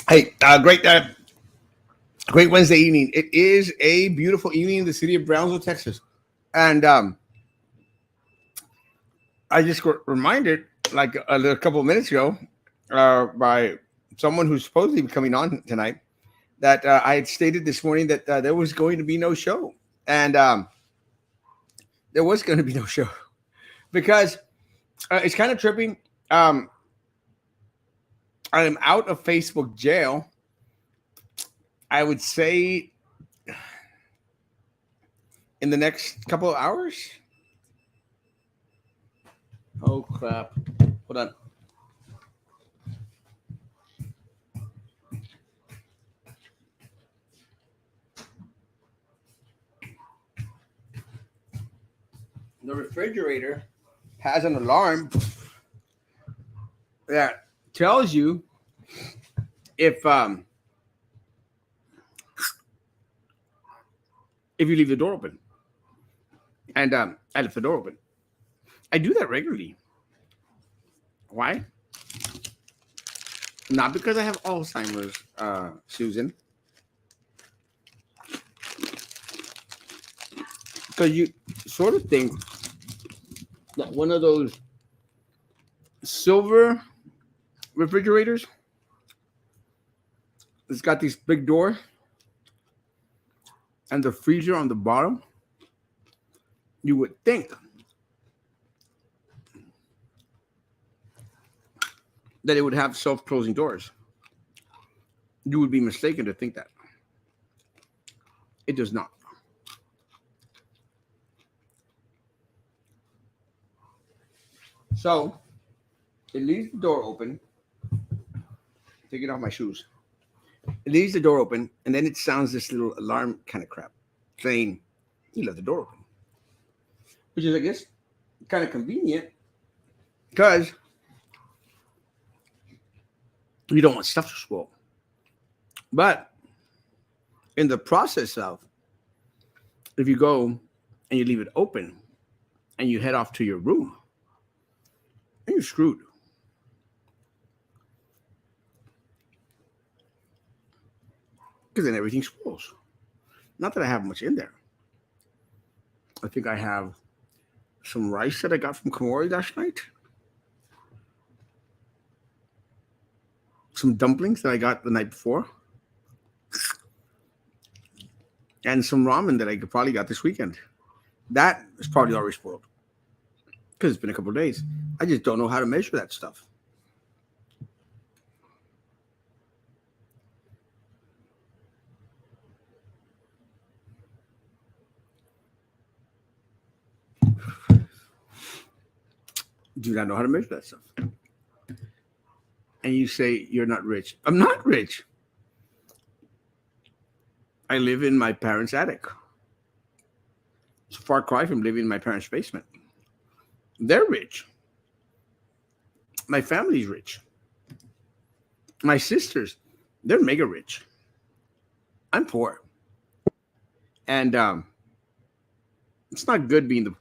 Hey, great Wednesday evening. It is a beautiful evening in the city of Brownsville, Texas, and I just got reminded, like a couple of minutes ago, by someone who's supposedly coming on tonight, that I had stated this morning that there was going to be no show, and there was going to be no show because it's kind of tripping. Um, I am out of Facebook jail. I would say in the next couple of hours. Oh crap! Hold on. The refrigerator has an alarm that tells you if you leave the door open. And I left the door open. I do that regularly. Why? Not because I have Alzheimer's, Susan. Because you sort of think that one of those silver refrigerators, it's got these big doors and the freezer on the bottom, you would think that it would have self-closing doors. You would be mistaken to think that. It does not. So it leaves the door open. Taking off my shoes. It leaves the door open, and then it sounds this little alarm kind of crap saying you left the door open. Which is, I guess, kind of convenient because you don't want stuff to spoil. But in the process of, if you go and you leave it open and you head off to your room, then you're screwed. Because then everything spoils. Not that I have much in there. I think I have some rice that I got from Komori last night. Some dumplings that I got the night before. And some ramen that I probably got this weekend. That is probably already spoiled. Because it's been a couple of days. I just don't know how to measure that stuff. Do not know how to measure that stuff. And you say you're not rich. I'm not rich. I live in my parents' attic. It's a far cry from living in my parents' basement. They're rich. My family's rich. My sisters, they're mega rich. I'm poor. And it's not good being the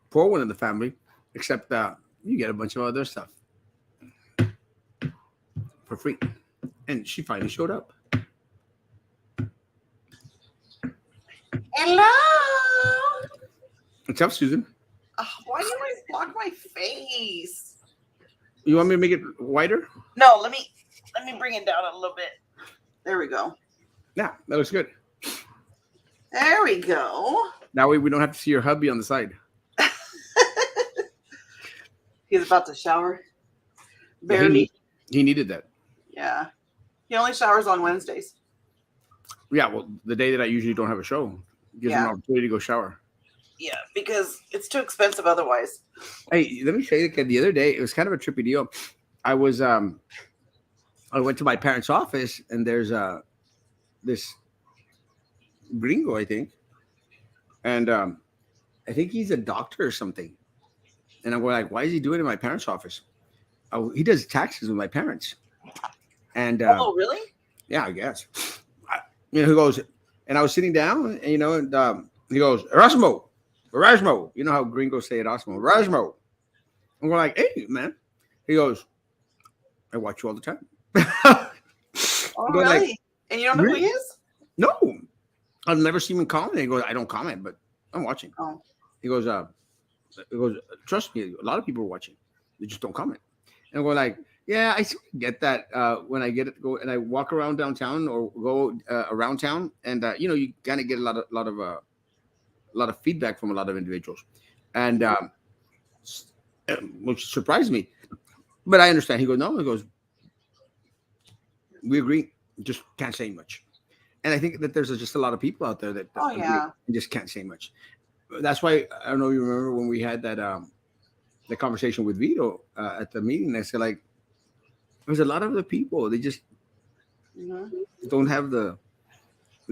poor one in the family, except you get a bunch of other stuff for free. And she finally showed up. Hello. What's up, Susan? Why do you always block my face? You want me to make it wider? No, let me bring it down a little bit. There we go. Yeah, that looks good. There we go. That way we don't have to see your hubby on the side. He's about to shower. Yeah, Barely. he needed that. Yeah. He only showers on Wednesdays. Yeah, well, the day that I usually don't have a show gives him an opportunity to go shower. Yeah, because it's too expensive otherwise. Hey, let me show you. The other day, it was kind of a trippy deal. I went to my parents' office, and there's this gringo, I think, and I think he's a doctor or something. And I'm like, why is he doing it in my parents' office? Oh, he does taxes with my parents. And oh, really? Yeah, I guess. He goes, and I was sitting down, and he goes, Erasmo. You know how gringos say Erasmo. Erasmo. And we're like, hey, man. He goes, I watch you all the time. Oh, Oh, Go like, really? And you don't know who he really? is? No, I've never seen him comment. He goes, I don't comment, but I'm watching. Oh, He goes, trust me, a lot of people are watching. They just don't comment. And we're like, yeah, I sort of get that. When I get it, go and I walk around downtown or go around town, and you kind of get a lot of feedback from a lot of individuals, and s- which surprised me. But I understand. He goes, no. He goes, we agree. Just can't say much. And I think that there's just a lot of people out there that oh agree yeah. and just can't say much. That's why I don't know. You remember when we had that the conversation with Vito at the meeting? I said like, there's a lot of the people they just Hmm. don't have the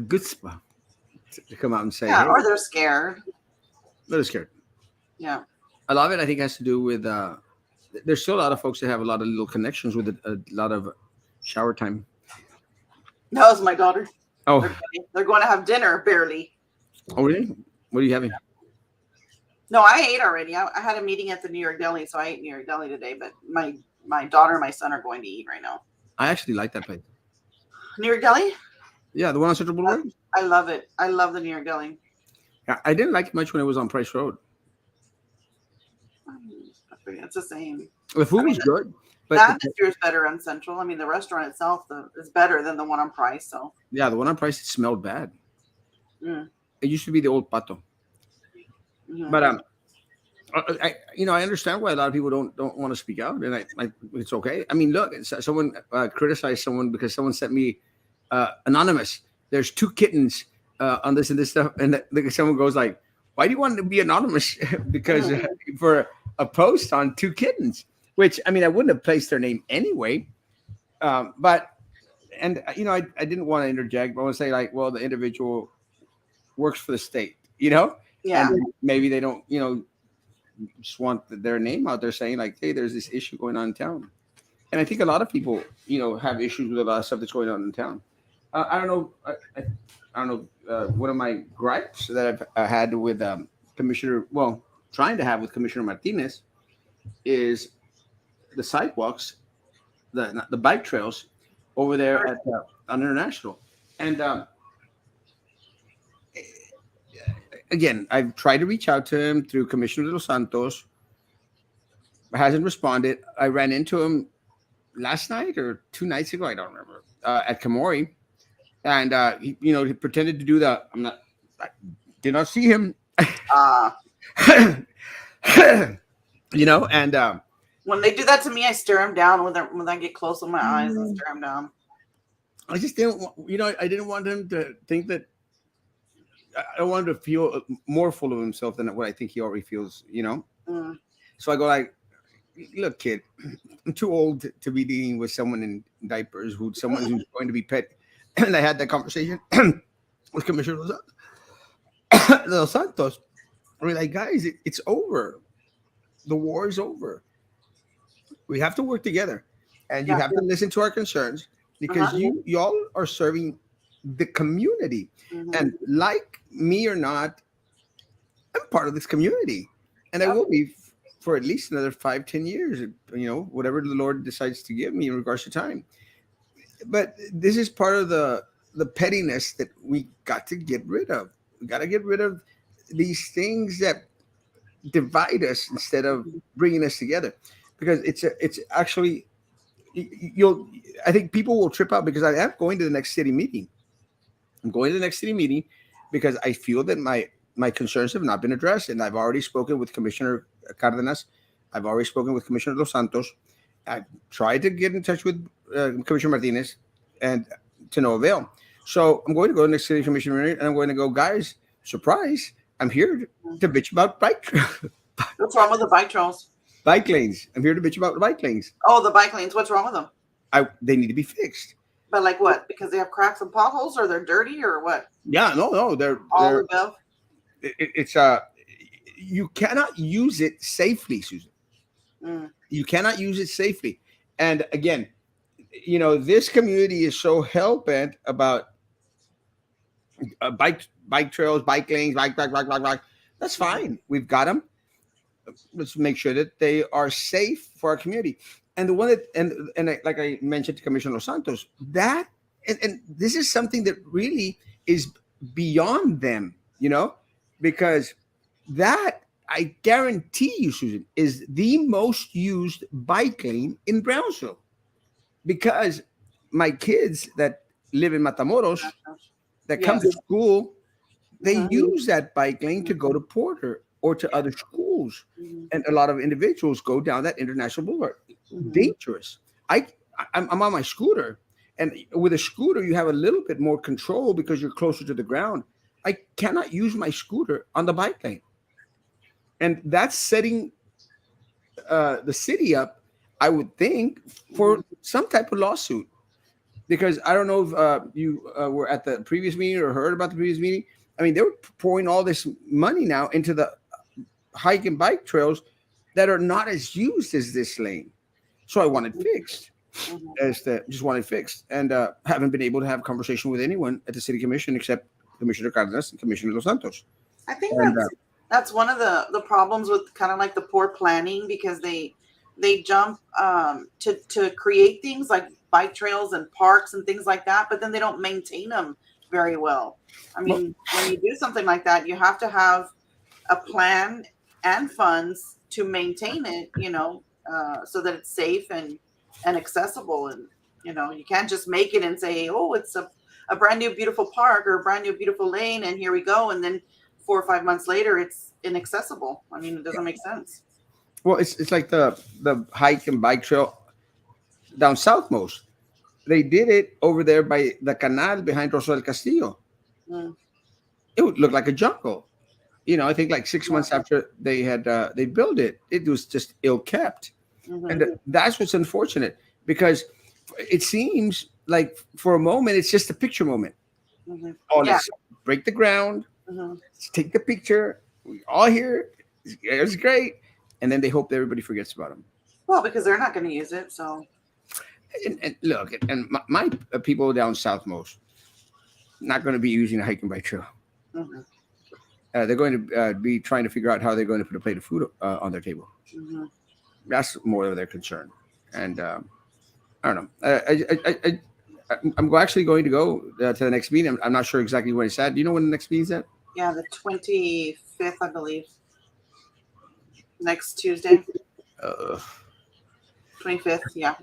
good spot to come out and say, Yeah, hey, or they're scared. they're scared. Yeah. A lot of it, I think, has to do with there's still a lot of folks that have a lot of little connections with a lot of shower time. That was my daughter. Oh, They're going to have dinner barely. oh, really? What are you having? No, I ate already. I had a meeting at the New York Deli, so I ate New York Deli today. But my daughter and my son are going to eat right now. I actually like that place. New York Deli? Yeah, the one on Central Boulevard. I love it. I love the New York Deli. Yeah, I didn't like it much when it was on Price Road. It's the same. The food I mean, was good, the but atmosphere is better on Central. I mean, the restaurant itself is better than the one on Price. So, yeah, the one on Price it smelled bad. mm, It used to be the old Pato, mhm. but I understand why a lot of people don't want to speak out, and it's okay. I mean, look, someone criticized someone because someone sent me anonymous. There's two kittens on this and this stuff, and someone goes like, "Why do you want to be anonymous?" Because for a post on two kittens, which I mean, I wouldn't have placed their name anyway, but and I didn't want to interject, but I want to say like, well, the individual works for the state, Yeah. and maybe they don't, just want their name out there saying like, hey, there's this issue going on in town. And I think a lot of people, have issues with a lot of stuff that's going on in town. I don't know. I don't know. One of my gripes that I've had with Commissioner, well, trying to have with Commissioner Martinez, is the sidewalks, the bike trails over there at on International. And again, I've tried to reach out to him through Commissioner Los Santos. Hasn't responded. I ran into him last night or 2 nights ago. I don't remember at Kamori, and he pretended to do the. I did not see him. Uh, And when they do that to me, I stare them down. When I get close with my eyes, I stare them down. I just didn't. I didn't want him to think that. I wanted to feel more full of himself than what I think he already feels. Mm. So I go like, look, kid, I'm too old to be dealing with someone in diapers, someone who's going to be pet. And I had that conversation with Commissioner Los Santos. I mean, like, guys, it's over. The war is over. We have to work together, and you Yeah. have to listen to our concerns because Uh-huh. y'all are serving the community, Mhm. and like me or not, I'm part of this community, and I Yep. will be for at least another 5, 10 years. Whatever the Lord decides to give me in regards to time. But this is part of the pettiness that we got to get rid of. We got to get rid of these things that divide us instead of bringing us together, because it's actually you'll. I think people will trip out because I am going to the next city meeting. I'm going to the next city meeting because I feel that my concerns have not been addressed, and I've already spoken with Commissioner Cardenas. I've already spoken with Commissioner Los Santos. I tried to get in touch with Commissioner Martinez, and to no avail. So I'm going to go to the next city commissioner, and I'm going to go, guys. Surprise! I'm here to bitch about What's wrong with the bike trails? bike lanes. I'm here to bitch about the bike lanes. Oh, the bike lanes. What's wrong with them? They need to be fixed. But like what? Because they have cracks and potholes, or they're dirty, or what? Yeah, no, All they're above. it's you cannot use it safely, Susan. Mm. You cannot use it safely. And again, this community is so hell bent about bike trails, bike lanes, bike. That's fine. We've got them. Let's make sure that they are safe for our community. And the one that like I mentioned to Commissioner Los Santos, that and this is something that really is beyond them, because that, I guarantee you, Susan, is the most used bike lane in Brownsville, because my kids that live in Matamoros that come Yes. to school, they Mhm. use that bike lane to go to Porter or to other schools, Mhm. and a lot of individuals go down that International Boulevard. Mhm. Dangerous. I I'm on my scooter, and with a scooter you have a little bit more control because you're closer to the ground. I cannot use my scooter on the bike lane, and that's setting the city up, I would think, for Mhm. some type of lawsuit. Because I don't know if you were at the previous meeting or heard about the previous meeting. I mean, they were pouring all this money now into the hike and bike trails that are not as used as this lane. So I want it fixed. Mhm. As the just want it fixed, and haven't been able to have a conversation with anyone at the city commission except Commissioner Cardenas and Commissioner Los Santos. I think And that's one of the problems with kind of like the poor planning, because they jump to create things like bike trails and parks and things like that, but then they don't maintain them very well. I well, mean, when you do something like that, you have to have a plan and funds to maintain it, so that it's safe and accessible. And you can't just make it and say, oh, it's a brand new beautiful park or a brand new beautiful lane, and here we go, and then 4 or 5 months later it's inaccessible. I mean, it doesn't make sense. well, it's like the hike and bike trail down south most. They did it over there by the canal behind Rosso del Castillo. Mm, It would look like a jungle. I think like six yeah. months after they built it, it was just ill kept, and Hmm. that's what's unfortunate, because it seems like for a moment it's just a picture moment. Hmm. Oh, Yeah. let's break the ground, Hmm. let's take the picture. We all here. It's great, and then they hope that everybody forgets about them. Well, because they're not going to use it, so. And look, and my people down south most not going to be using a hiking bike trail. Hmm. They're going to be trying to figure out how they're going to put a plate of food on their table. Hmm. That's more of their concern. And I don't know. I'm actually going to go to the next meeting. I'm not sure exactly when it's at. Do you know when the next meeting's at? Yeah, the 25th, I believe, next Tuesday. Uh, 25th, yeah.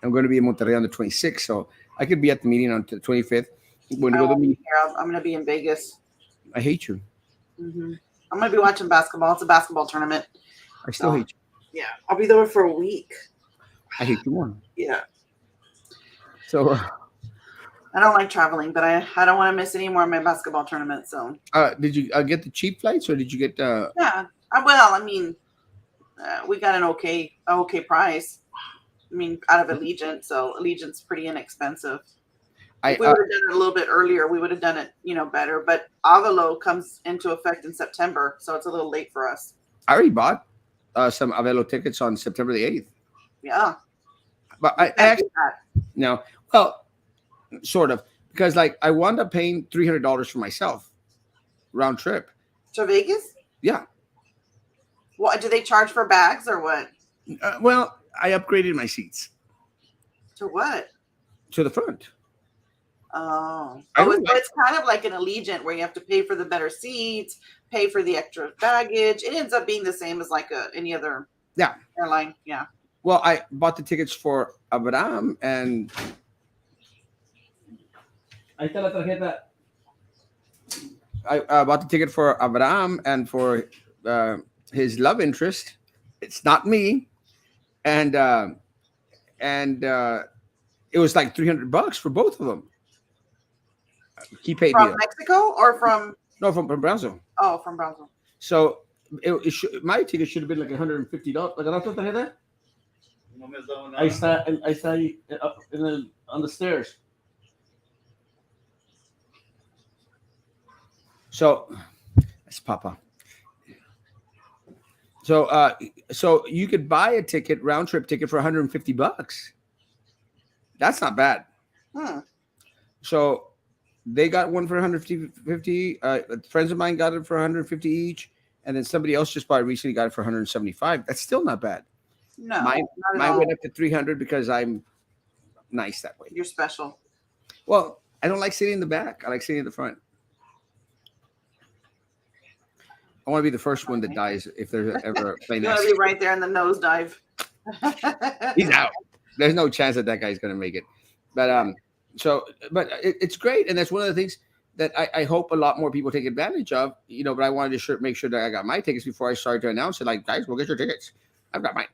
I'm going to be in Monterrey on the 26th, so I could be at the meeting on the 25th. I'm going to I go to the won't be meeting. here. I'm going to be in Vegas. I hate you. Hmm. I'm going to be watching basketball. It's a basketball tournament. I still So, hate you. yeah, I'll be there for a week. I hate you more. Yeah. So, I don't like traveling, but I don't want to miss any more of my basketball tournaments. So, did you get the cheap flights, or did you get? yeah. Well, I mean, we got an okay price. I mean, out of Allegiant, so Allegiant's pretty inexpensive. I If we would have done it a little bit earlier, we would have done it, better. But Avalo comes into effect in September, so it's a little late for us. I already bought some Avelo tickets on September the 8th, Yeah, but you I can't do actually that. no, well, sort of, because like I wound up paying $300 for myself round trip. To Vegas? Yeah, What do they charge for bags or what? well, I upgraded my seats To what? to the front. Oh, I oh, don't like. it's kind of like an Allegiant where you have to pay for the better seats, pay for the extra baggage. It ends up being the same as like any other Yeah. airline. Yeah. Well, I bought the tickets for Abraham, and ahí está la tarjeta. I bought the ticket for Abraham and for his love interest. It's not me, and it was like $300 for both of them. He paid me From that. Mexico or from? No, from Brownsville. Oh, from Brownsville. So my ticket should have been like $150. Like, ¿la otra tarjeta? Ahí está ahí, on the stairs. So that's Papa. So you could buy a ticket, round trip ticket, for $150. That's not bad. So they got one for 150. Friends of mine got it for 150 each, and then somebody else just bought recently got it for 175. That's still not bad. No, Mine not at all. went up to 300 because I'm nice that way. You're special. Well, I don't like sitting in the back. I like sitting in the front. I want to be the first one that dies if there's ever a plane You want to be accident. right there in the nosedive. He's out. There's no chance that that guy's going to make it. But Yeah. but it's great, and that's one of the things that I hope a lot more people take advantage of. But I wanted to make sure that I got my tickets before I started to announce it. Like, guys, we'll get your tickets. I've got mine.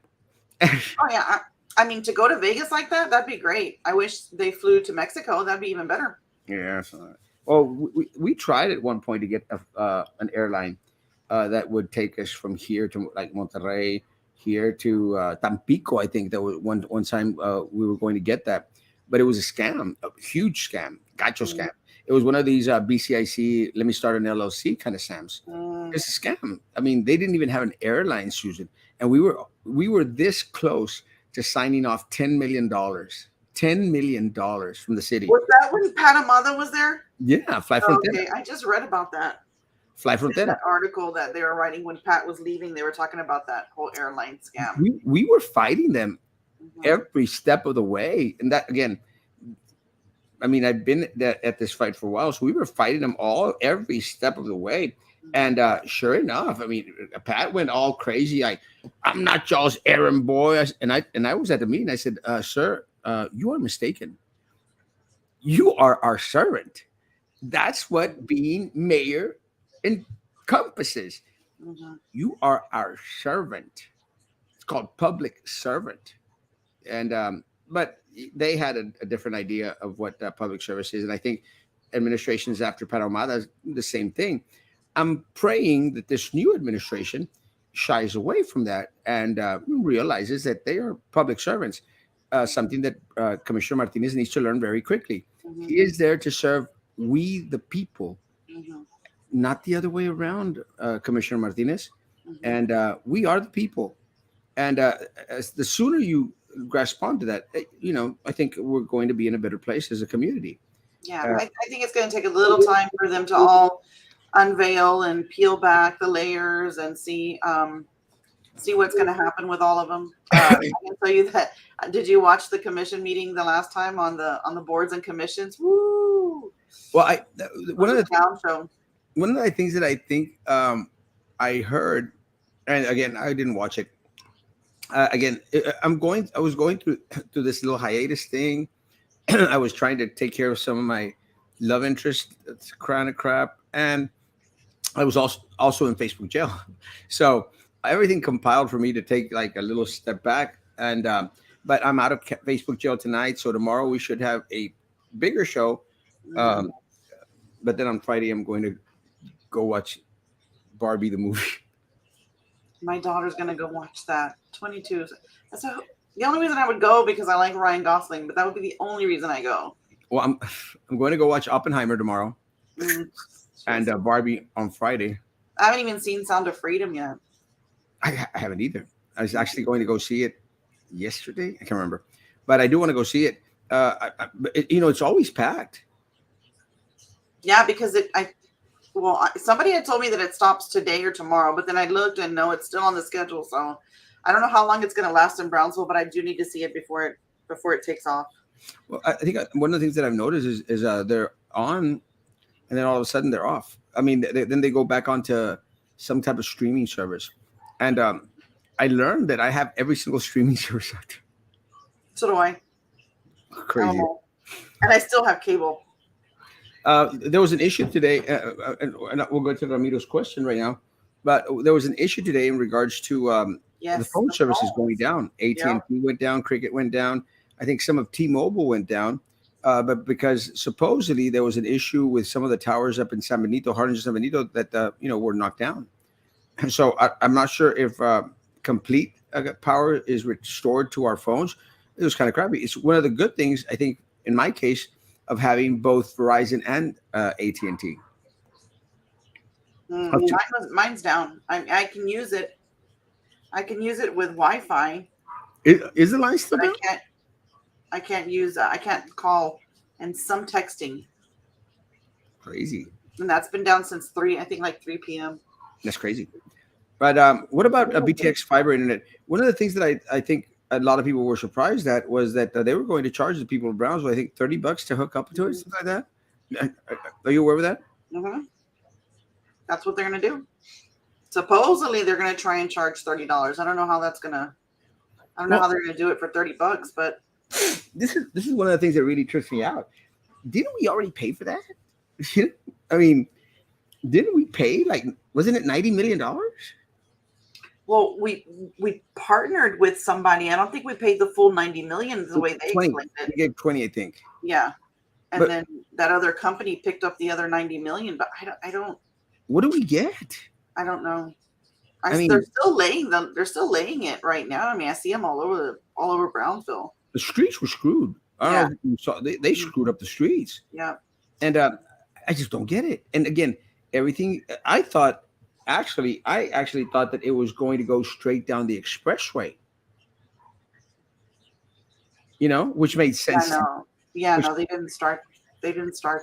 Oh yeah. I mean, to go to Vegas like that, that'd be great. I wish they flew to Mexico. That'd be even better. Yeah. Well, we tried at one point to get an airline that would take us from here to like Monterrey, here to Tampico. I think that was one time we were going to get that, but it was a scam, a huge scam, gacho Mm, scam. It was one of these BCIC, let me start an LLC kind of scams. mm. It's a scam. I mean, they didn't even have an airline, Susan, and we were this close to signing off $10 million, $10 million from the city. Was that when Panamada was there? Yeah, Fly Oh, Frontera, okay, I just read about that. Fly In Frontera. that article that they were writing when Pat was leaving, they were talking about that whole airline scam. We were fighting them Mhm. every step of the way, and that again, I mean, I've been at this fight for a while, so we were fighting them all every step of the way. And sure enough, I mean, Pat went all crazy. I'm not y'all's errand boy. And I was at the meeting. I said, sir, you are mistaken. You are our servant. That's what being mayor encompasses. Mhm. You are our servant. It's called public servant. And but they had a different idea of what public service is, and I think administrations after Panamada is the same thing. I'm praying that this new administration shies away from that and realizes that they are public servants. Something that Commissioner Martinez needs to learn very quickly. Mhm. He is there to serve we the people, Mhm. not the other way around, Commissioner Martinez. Mhm. And we are the people. And as the sooner you grasp onto that, I think we're going to be in a better place as a community. Yeah, Uh, I think it's going to take a little time for them to all unveil and peel back the layers and see what's going to happen with all of them. I can tell you that. Did you watch the commission meeting the last time on the boards and commissions? Woo! well, It one was of a the town show. one of the things that I think I heard, and again, I didn't watch it. Again, I was going through this little hiatus thing. I was trying to take care of some of my love interest kind of crap, and I was also in Facebook jail. So everything compiled for me to take like a little step back. And but I'm out of Facebook jail tonight, so tomorrow we should have a bigger show. Mhm. Um, but then on Friday, I'm going to go watch Barbie the movie. My daughter's going to go watch that. 22. That's the only reason I would go because I like Ryan Gosling, but that would be the only reason I go. Well, I'm going to go watch Oppenheimer tomorrow Mm. and Barbie on Friday. I haven't even seen Sound of Freedom yet. I haven't either. I was actually going to go see it yesterday. I can't remember, but I do want to go see it. But it's always packed. Yeah, because somebody had told me that it stops today or tomorrow, but then I looked and no, it's still on the schedule. So I don't know how long it's going to last in Brownsville, but I do need to see it before it takes off. Well, I think one of the things that I've noticed is they're on, and then all of a sudden they're off. I mean, then they go back onto some type of streaming service, and I learned that I have every single streaming service out there. So do I. Crazy. And I still have cable. There was an issue today, and we'll go to Ramiro's question right now. But there was an issue today in regards to the Yes. phone the services phone. going down. AT&T went down, Cricket went down. I think some of T-Mobile went down, but because supposedly there was an issue with some of the towers up in San Benito, Harlingen, San Benito, that were knocked down. So I'm not sure if complete power is restored to our phones. It was kind of crappy. It's one of the good things, I think, in my case, of having both Verizon and AT&T. Mine's down. I can use it. I can use it with Wi-Fi, Is the line still but down? I can't use. I can't call and some texting, Crazy. and that's been down since 3. I think like 3 p.m. That's crazy. But what about BTX fiber internet? One of the things that I think a lot of people were surprised at was that they were going to charge the people of Brownsville, I think, $30 to hook up to it, something like that. Are you aware of that? Mm-hmm. That's what they're going to do. Supposedly, they're going to try and charge $30. I don't know how that's going to. I don't know how they're going to do it for $30, but this is one of the things that really trips me out. Didn't we already pay for that? I mean, didn't we pay, like, wasn't it $90 million? Well, we partnered with somebody. I don't think we paid the full 90 million the way they 20. explained it. We gave 20, I think. Yeah. And But- then that other company picked up the other 90 million, but I don't What do we get? I don't know. I mean- they're still laying them. They're still laying it right now. I mean, I see them all over Brownsville. The streets were screwed. I don't know if you saw, they screwed up the streets. Yeah. And I just don't get it. And again, everything I actually thought that it was going to go straight down the expressway. Which made sense. Yeah, no. Yeah, no, they didn't start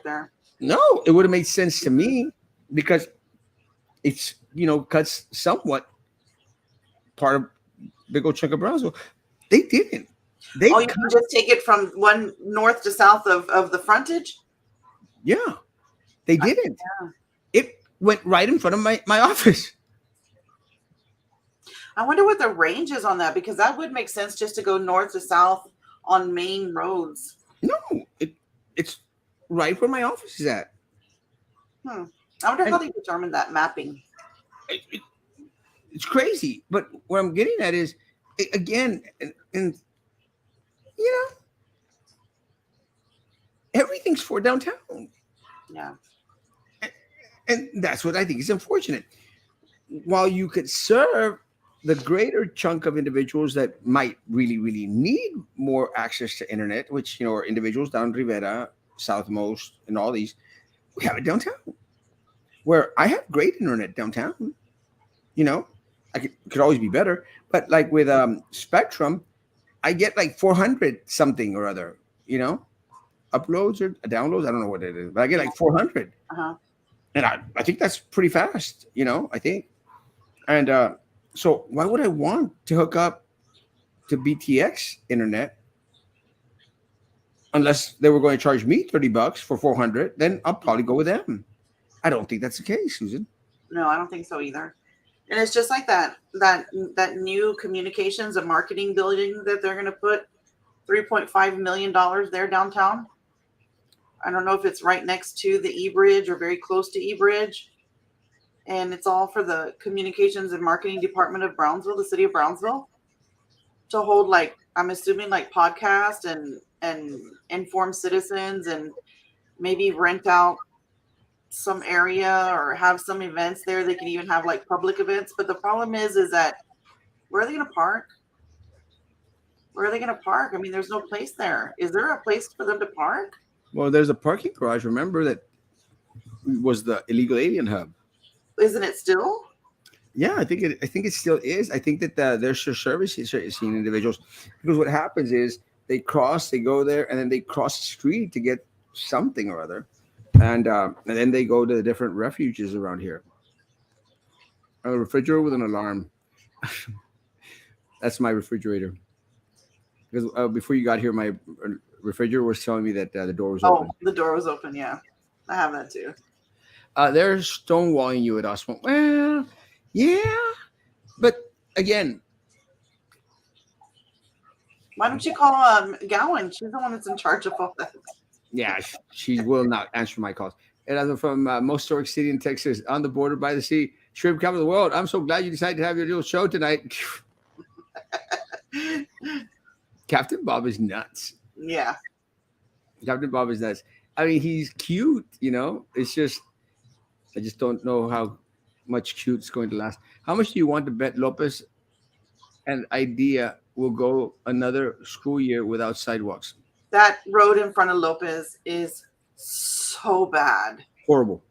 there. No, it would have made sense to me because it's cuts somewhat part of big old chunk of Brownsville. They didn't. They you can just take it from one north to south of the frontage? Yeah. They didn't. Yeah. It went right in front of my office. I wonder what the range is on that, because that would make sense just to go north to south on main roads. No, it's right where my office is at. I wonder how they determined that mapping. It's crazy. But what I'm getting at is, again, and everything's for downtown. Yeah. And that's what I think is unfortunate. While you could serve the greater chunk of individuals that might really, really need more access to internet, which, are individuals down Rivera, Southmost, and all these, we have it downtown where I have great internet downtown. I could always be better, but like with Spectrum, I get like 400 something or other, uploads or downloads. I don't know what it is, but I get like 400. Uh-huh. And I think that's pretty fast, I think. And so why would I want to hook up to BTX internet unless they were going to charge me $30 for 400? Then I'll probably go with them. I don't think that's the case, Susan. No, I don't think so either. And it's just like that new communications and marketing building that they're going to put $3.5 million there downtown. I don't know if it's right next to the E-Bridge or very close to E-Bridge. And it's all for the communications and marketing department of Brownsville, the city of Brownsville, to hold, like, I'm assuming, like, podcast and inform citizens and maybe rent out some area or have some events there. They can even have like public events. But the problem is that where are they going to park? Where are they going to park? I mean, there's no place there. Is there a place for them to park? Well, there's a parking garage. Remember that was the illegal alien hub. Isn't it still? Yeah, I think it still is. I think that they're servicing individuals, because what happens is they go there, and then they cross the street to get something or other, and then they go to the different refuges around here. A refrigerator with an alarm. That's my refrigerator. Because before you got here, my refrigerator was telling me that the door was open. Oh, the door was open. Yeah, I have that too. They're stonewalling you at Erasmo. Well, yeah, but again, why don't you call Gowan? She's the one that's in charge of all that. Yeah, she will not answer my calls. And I'm from Most Historic City in Texas, on the border by the sea, shrimp capital of the world. I'm so glad you decided to have your little show tonight. Captain Bob is nuts. Yeah. Captain Bob is nuts. I mean, he's cute, It's just, I just don't know how much cute is going to last. How much do you want to bet Lopez and Idea will go another school year without sidewalks? That road in front of Lopez is so bad. Horrible.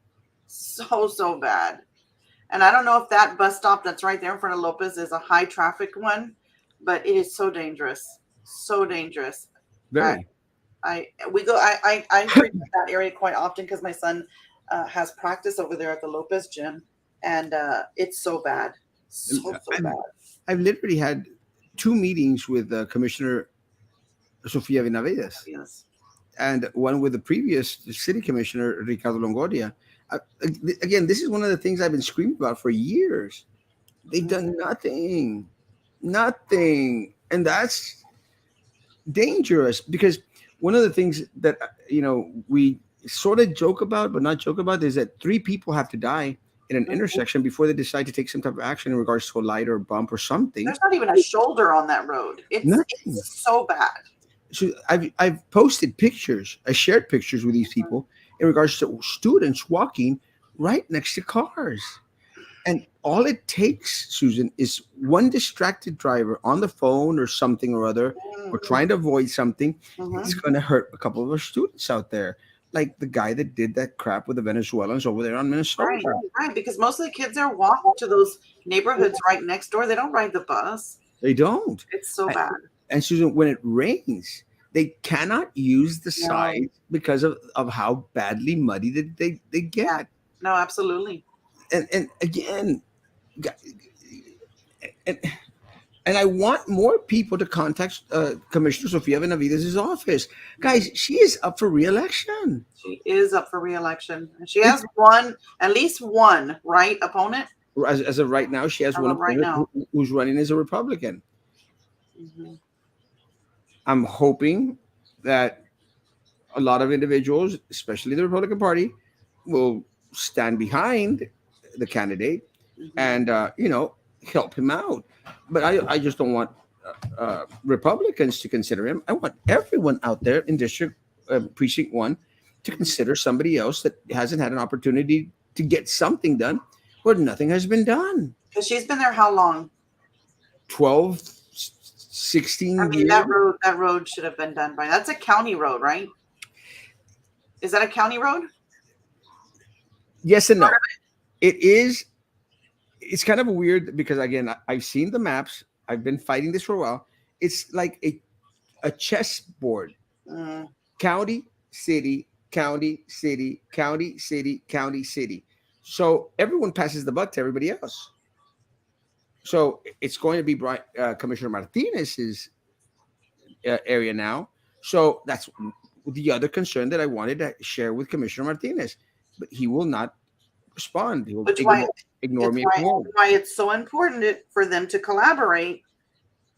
So bad. And I don't know if that bus stop that's right there in front of Lopez is a high traffic one, but it is so dangerous. So dangerous. Very. I frequent that area quite often because my son has practice over there at the Lopez gym, and it's so bad. So bad. I've literally had two meetings with Commissioner Sofia Benavides Yes. and one with the previous city commissioner, Ricardo Longoria. Uh, Again, this is one of the things I've been screaming about for years. They've done nothing, nothing. And that's dangerous because one of the things that, we sort of joke about, but not joke about, is that three people have to die in an Mhm. intersection before they decide to take some type of action in regards to a light or a bump or something. There's not even a shoulder on that road. Nothing. It's so bad. So I've posted pictures, I shared pictures with these Mhm. people in regards to students walking right next to cars. And all it takes, Susan, is one distracted driver on the phone or something or other, or Mhm. trying to avoid something. It's Mhm. going to hurt a couple of our students out there, like the guy that did that crap with the Venezuelans over there on Right, Minnesota. right. Because most of the kids are walking to those neighborhoods right next door. They don't ride the bus. They don't. It's so A- bad. And Susan, when it rains, they cannot use the No. sides because of how badly muddy they Yeah. get. No, absolutely. And again, gu- and and I want more people to contact Commissioner Sofia Benavides' office. Guys, she is up for re-election. She is up for re-election. And she It, has one, at least one, right, opponent as of right now, she has one right opponent now. who's running as a Republican. Hmm. I'm hoping that a lot of individuals, especially the Republican Party, will stand behind the candidate Hmm. and help him out. But I just don't want Republicans to consider him. I want everyone out there in District Precinct One to consider somebody else that hasn't had an opportunity to get something done where nothing has been done. Because she's been there how long? 12, I 16 mean, years. that road should have been done by. That's a county road, right? Is that a county road? Yes and no. It is. It's kind of weird because again, I've seen the maps. I've been fighting this for a while. It's like a chessboard. Mm. County, city, county, city, county, city, county, city. So everyone passes the buck to everybody else. So it's going to be Commissioner Martinez's area now. So that's the other concern that I wanted to share with Commissioner Martinez, but he will not respond. He will Which why ignore it's me and come home. why it's so important for them to collaborate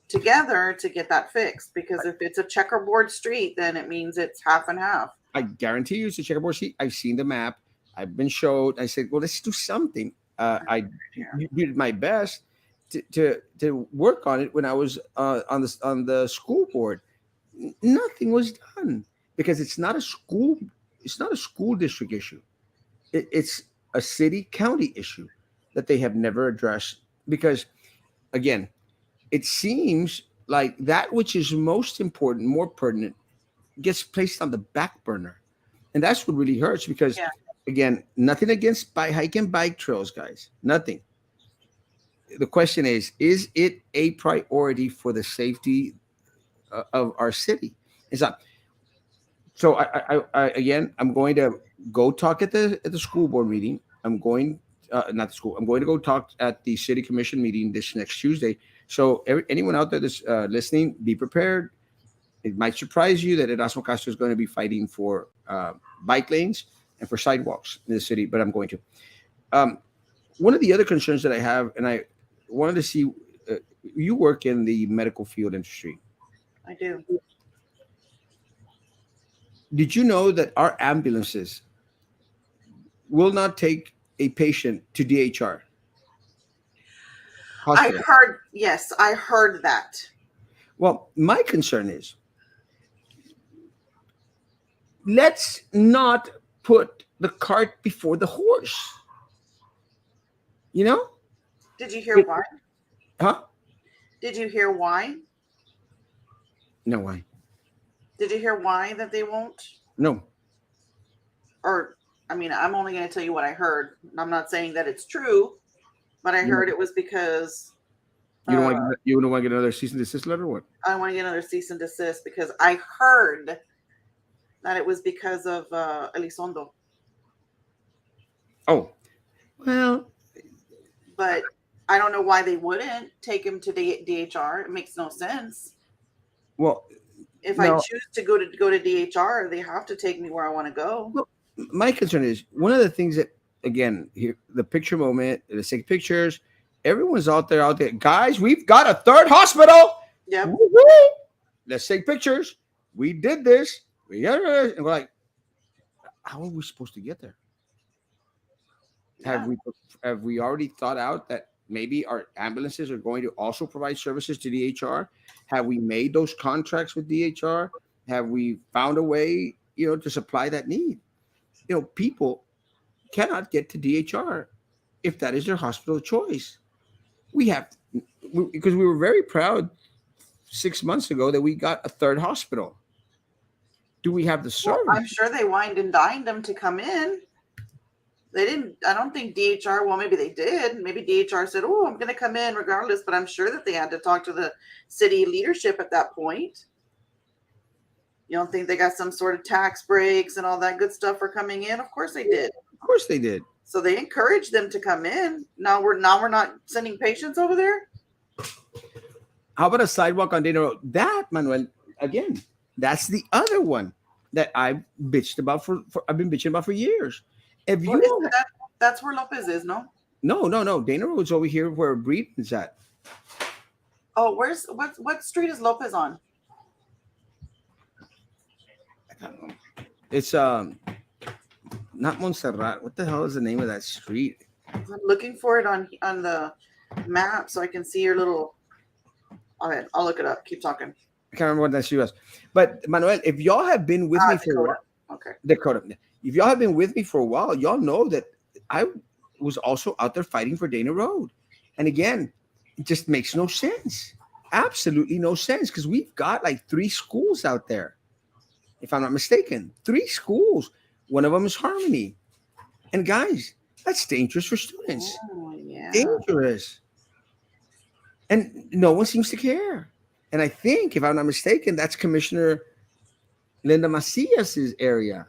together to get that fixed. Because if it's a checkerboard street, then it means it's half and half. I guarantee you, it's a checkerboard sheet. I've seen the map. I've been showed. I said, well, let's do something. I Yeah. did my best to work on it when I was on the school board. Nothing was done because it's not a school. It's not a school district issue. It's a city county issue that they have never addressed. Because again, it seems like that which is most important, more pertinent, gets placed on the back burner, and that's what really hurts. Because Yeah. again, nothing against hike and bike trails, guys. Nothing. The question is it a priority for the safety of our city? It's not. So again, I'm going to go talk at the school board meeting. I'm going not the school. I'm going to go talk at the city commission meeting this next Tuesday. So anyone out there that's listening, be prepared. It might surprise you that Erasmo Castro is going to be fighting for bike lanes and for sidewalks in the city, but I'm going to. Um, One of the other concerns that I have, and I wanted to see, uh, you work in the medical field industry. I do. Did you know that our ambulances will not take a patient to DHR I hospital? heard, yes, I heard that. Well, my concern is let's not put the cart before the horse. You know? Did you hear It- why? huh? Did you hear why? No, why? Did you hear why that they won't? No. Or, I mean, I'm only going to tell you what I heard. I'm not saying that it's true, but I You heard it was because don't uh, want you don't want to get another cease and desist letter? Or what? I want to get another cease and desist because I heard that it was because of Elizondo. Oh, well, But I don't know why they wouldn't take him to the DHR. It makes no sense. Well, If I no. choose to go to DHR, they have to take me where I want to go. Well, my concern is one of the things that, again, here the picture moment, the sick pictures. Everyone's out there, guys. We've got a third hospital. Yep. Woo-hoo! Let's take pictures. We did this. We got it. And we're like, how are we supposed to get there? Have Yeah. we have we already thought out that maybe our ambulances are going to also provide services to DHR? Have we made those contracts with DHR? Have we found a way, to supply that need? People cannot get to DHR if that is their hospital of choice. We have because we were very proud 6 months ago that we got a third hospital. Do we have the Well, service? I'm sure they wined and dined them to come in. They didn't. I don't think DHR. Well, maybe they did. Maybe DHR said, "Oh, I'm going to come in regardless." But I'm sure that they had to talk to the city leadership at that point. You don't think they got some sort of tax breaks and all that good stuff for coming in? Of course they did. Of course they did. So they encouraged them to come in. Now we're not sending patients over there. How about a sidewalk on Dana Road? That, Manuel, again, that's the other one that I've bitched about I've been bitching about for years. If Well, you isn't that's where Lopez is? No. no, Dana Road's over here where Breeden's at. Oh, what street is Lopez on? I don't know. It's not Montserrat. What the hell is the name of that street? I'm looking for it on the map so I can see your little. All right, I'll look it up. Keep talking. I can't remember what that street was. But Manuel, if y'all have been with me for a while, Okay. Dakota. If y'all have been with me for a while, y'all know that I was also out there fighting for Dana Road. And again, it just makes no sense. Absolutely no sense because we've got like 3 schools out there, if I'm not mistaken. 3 schools. One of them is Harmony. And guys, that's dangerous for students. Oh, yeah. Dangerous. And no one seems to care. And I think, if I'm not mistaken, that's Commissioner Linda Macias's area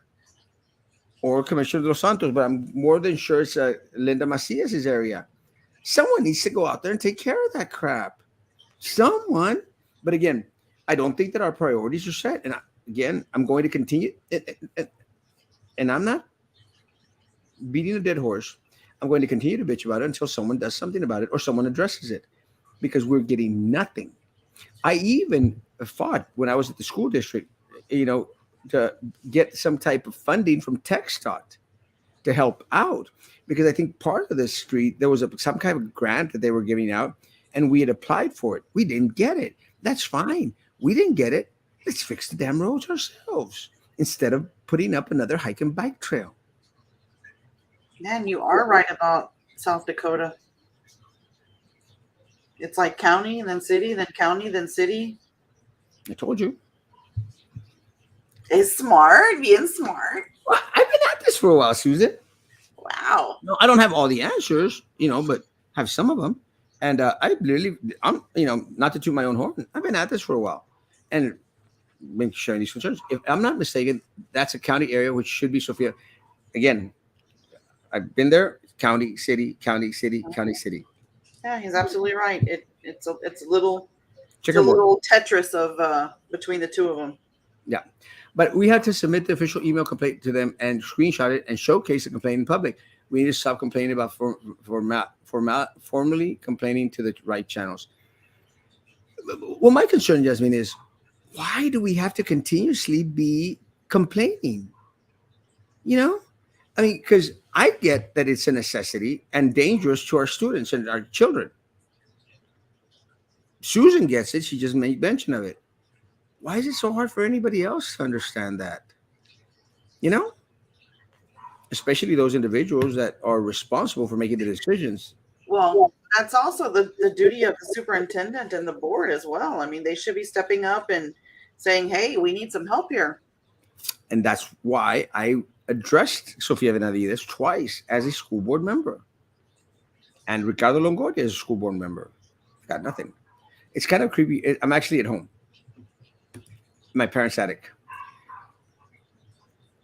or Commissioner Dos Santos, but I'm more than sure it's Linda Macias's area. Someone needs to go out there and take care of that crap. Someone. But again, I don't think that our priorities are set. And again, I'm going to continue. And I'm not beating a dead horse. I'm going to continue to bitch about it until someone does something about it or someone addresses it because we're getting nothing. I even fought when I was at the school district, to get some type of funding from TxDOT to help out because I think part of this street, there was some kind of grant that they were giving out and we had applied for it. We didn't get it. That's fine. We didn't get it. Let's fix the damn roads ourselves instead of putting up another hike and bike trail. Man, you are right about South Dakota. It's like county, then city, then county, then city. I told you. It's smart, being smart. Well, I've been at this for a while, Susan. Wow. No, I don't have all the answers, but have some of them. And I'm not to toot my own horn. I've been at this for a while and been sharing these concerns. If I'm not mistaken, that's a county area which should be Sophia. Again, I've been there. County, city, county, city, county, city. Yeah, he's absolutely right. It's a little Checkerboard. little Tetris of between the two of them. Yeah, but we had to submit the official email complaint to them and screenshot it and showcase the complaint in public. We need to stop complaining about formally complaining to the right channels. Well, my concern, Jasmine, is why do we have to continuously be complaining? I mean, because I get that it's a necessity and dangerous to our students and our children. Susan gets it. She just made mention of it. Why is it so hard for anybody else to understand that? Especially those individuals that are responsible for making the decisions. Well, that's also the duty of the superintendent and the board as well. I mean, they should be stepping up and saying, hey, we need some help here. And that's why I addressed Sofia Benavides twice as a school board member. And Ricardo Longoria is a school board member. Got nothing. It's kind of creepy. I'm actually at home. My parents' attic.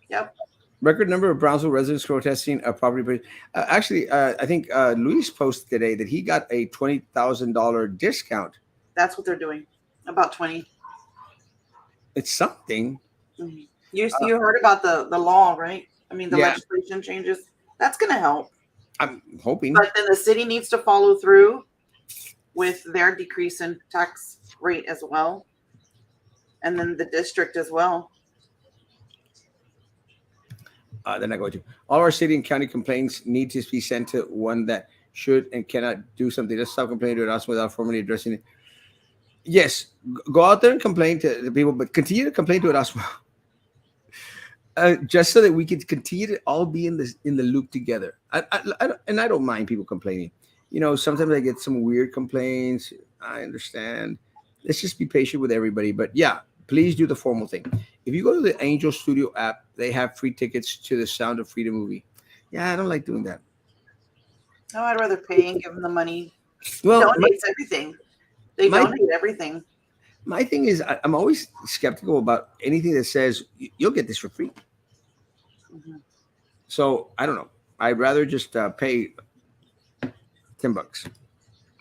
Yep. Record number of Brownsville residents protesting a property. Actually, I think Luis posted today that he got a $20,000 discount. That's what they're doing. About 20. It's something. Mhm. You Uh, you heard about the law, right? I mean, the yeah, legislation changes. That's going to help. I'm hoping. But then the city needs to follow through with their decrease in tax rate as well, and then the district as well. They're not going to. All our city and county complaints need to be sent to one that should and cannot do something. Let's stop complaining to us without formally addressing it. Yes, go out there and complain to the people, but continue to complain to us, just so that we can continue to all be in the loop together. And I don't mind people complaining. Sometimes I get some weird complaints. I understand. Let's just be patient with everybody. But yeah, please do the formal thing. If you go to the Angel Studio app, they have free tickets to the Sound of Freedom movie. Yeah, I don't like doing that. No, I'd rather pay and give them the money. Well, Donates everything. They my donate everything. my thing is, I'm always skeptical about anything that says you'll get this for free. Mhm. So I don't know. I'd rather just pay $10,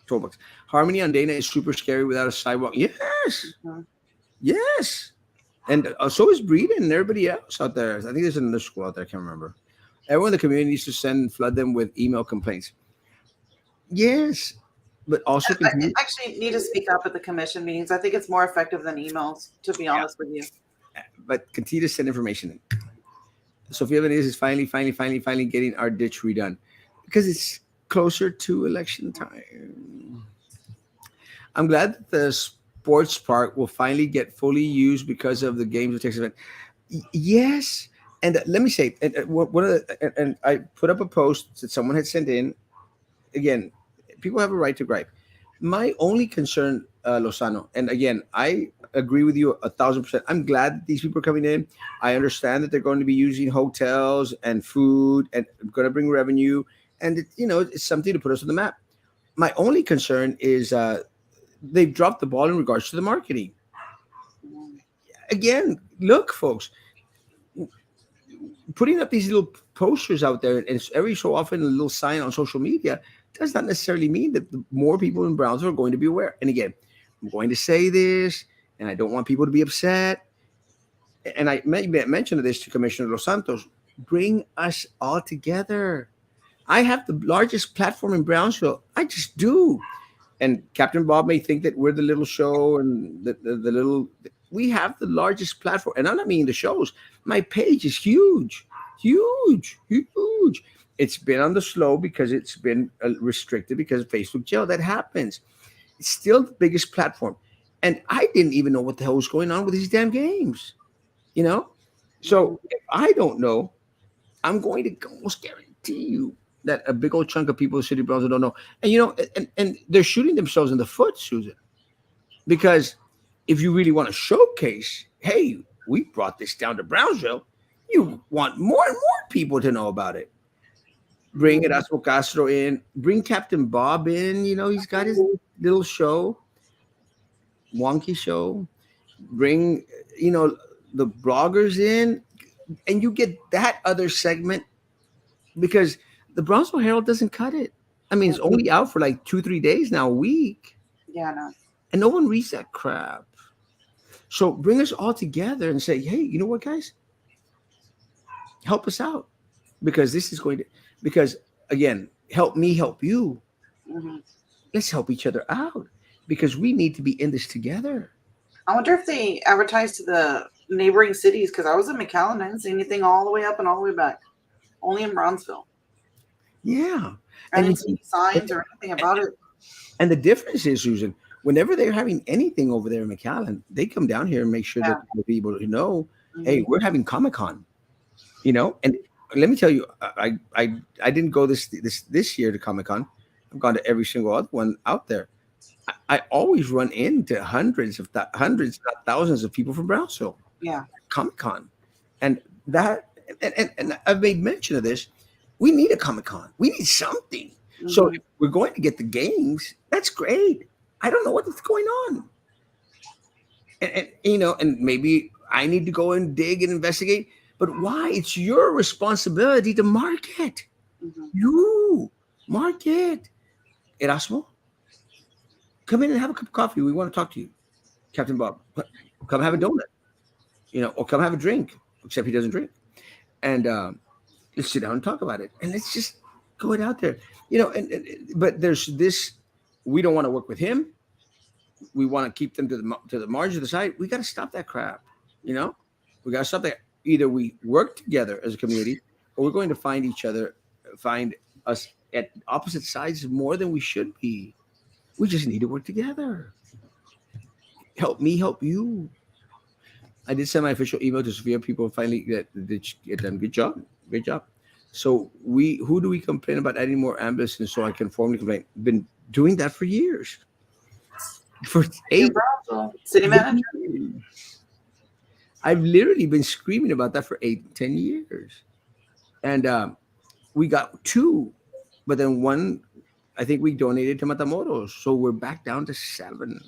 $12. Harmony on Dana is super scary without a sidewalk. Yes, Mhm. yes, and so is Breeden and everybody else out there. I think there's another school out there. I can't remember. Everyone in the community needs to flood them with email complaints. Yes, but also I continue. actually need to speak up at the commission meetings. I think it's more effective than emails, to be Yeah, honest with you. but continue to send information in. Sophia Benitez is finally getting our ditch redone because it's closer to election time. I'm glad that the sports park will finally get fully used because of the games of Texas event. Yes, and let me say, and one of and I put up a post that someone had sent in. Again, people have a right to gripe. My only concern, Lozano, and again, I agree with you 1,000%. I'm glad that these people are coming in. I understand that they're going to be using hotels and food and going to bring revenue, and it's something to put us on the map. My only concern is they've dropped the ball in regards to the marketing. Mhm. Again, look, folks, putting up these little posters out there and every so often a little sign on social media does not necessarily mean that the more people in Brownsville are going to be aware. And again, I'm going to say this, and I don't want people to be upset. And I mentioned this to Commissioner Los Santos. Bring us all together. I have the largest platform in Brownsville. I just do. And Captain Bob may think that we're the little show and the little. We have the largest platform, and I'm not meaning the shows. My page is huge, huge, huge. It's been on the slow because it's been restricted because of Facebook jail. That happens. It's still the biggest platform, and I didn't even know what the hell was going on with these damn games. You know, Mhm. so if I don't know, I'm going to almost guarantee you that a big old chunk of people in the city of Brownsville don't know. And and they're shooting themselves in the foot, Susan, because if you really want to showcase, hey, we brought this down to Brownsville, you want more and more people to know about it. Bring Mhm. Erasmo Castro in, bring Captain Bob in. He's got his little show, wonky show. Bring, you know, the bloggers in, and you get that other segment because the Brownsville Herald doesn't cut it. I mean, it's Mhm. only out for like 2, 3 days now, a week, Yeah, no. and no one reads that crap. So bring us all together and say, hey, you know what, guys, help us out because this is going to because again, help me help you. Mhm. Let's help each other out because we need to be in this together. I wonder if they advertise to the neighboring cities because I was in McAllen. I didn't see anything all the way up and all the way back. Only in Brownsville. Yeah, I and you didn't see see, any signs or anything about it. and the difference is, Susan, whenever they're having anything over there in McAllen, they come down here and make sure Yeah. that the people who know, hey, Hmm. we're having Comic Con, and let me tell you, I didn't go this year to Comic Con. I've gone to every single other one out there. I always run into hundreds, not thousands of people from Brownsville Yeah. Comic Con, and that and I've made mention of this. We need a Comic Con. We need something. So Hmm. if we're going to get the games, that's great. I don't know what's going on, and maybe I need to go and dig and investigate. But why? It's your responsibility to market. Hmm. You market. Erasmo, come in and have a cup of coffee. We want to talk to you. Captain Bob, come have a donut, or come have a drink, except he doesn't drink. And let's sit down and talk about it. And let's just go it out there. But there's this, we don't want to work with him. We want to keep them to the margin of the side. We got to stop that crap. You know, we got to stop that. Either we work together as a community, or we're going to find each other, find us at opposite sides more than we should be. We just need to work together. Help me, help you. I did send my official email to Sophia. People finally get done. Good job, great job. So who do we complain about adding more ambulances so I can formally complain? Been doing that for years, for Your 8 problem, city manager. years. I've literally been screaming about that for 8, 10 years, and we got two, but then one, I think we donated to Matamoros, so we're back down to 7.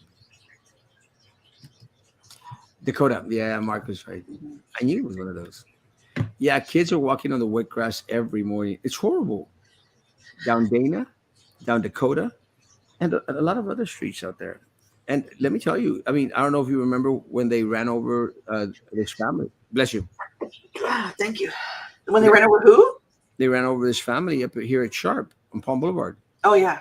Dakota, yeah, Mark was right. Mhm. I knew it was one of those. Yeah, kids are walking on the wet grass every morning. It's horrible. Down Dana, down Dakota, and a lot of other streets out there. And let me tell you, I mean, I don't know if you remember when they ran over this family. Bless you. Ah, thank you. When they Yeah, ran over who? they ran over this family up here at Sharp on Palm Boulevard. Oh yeah.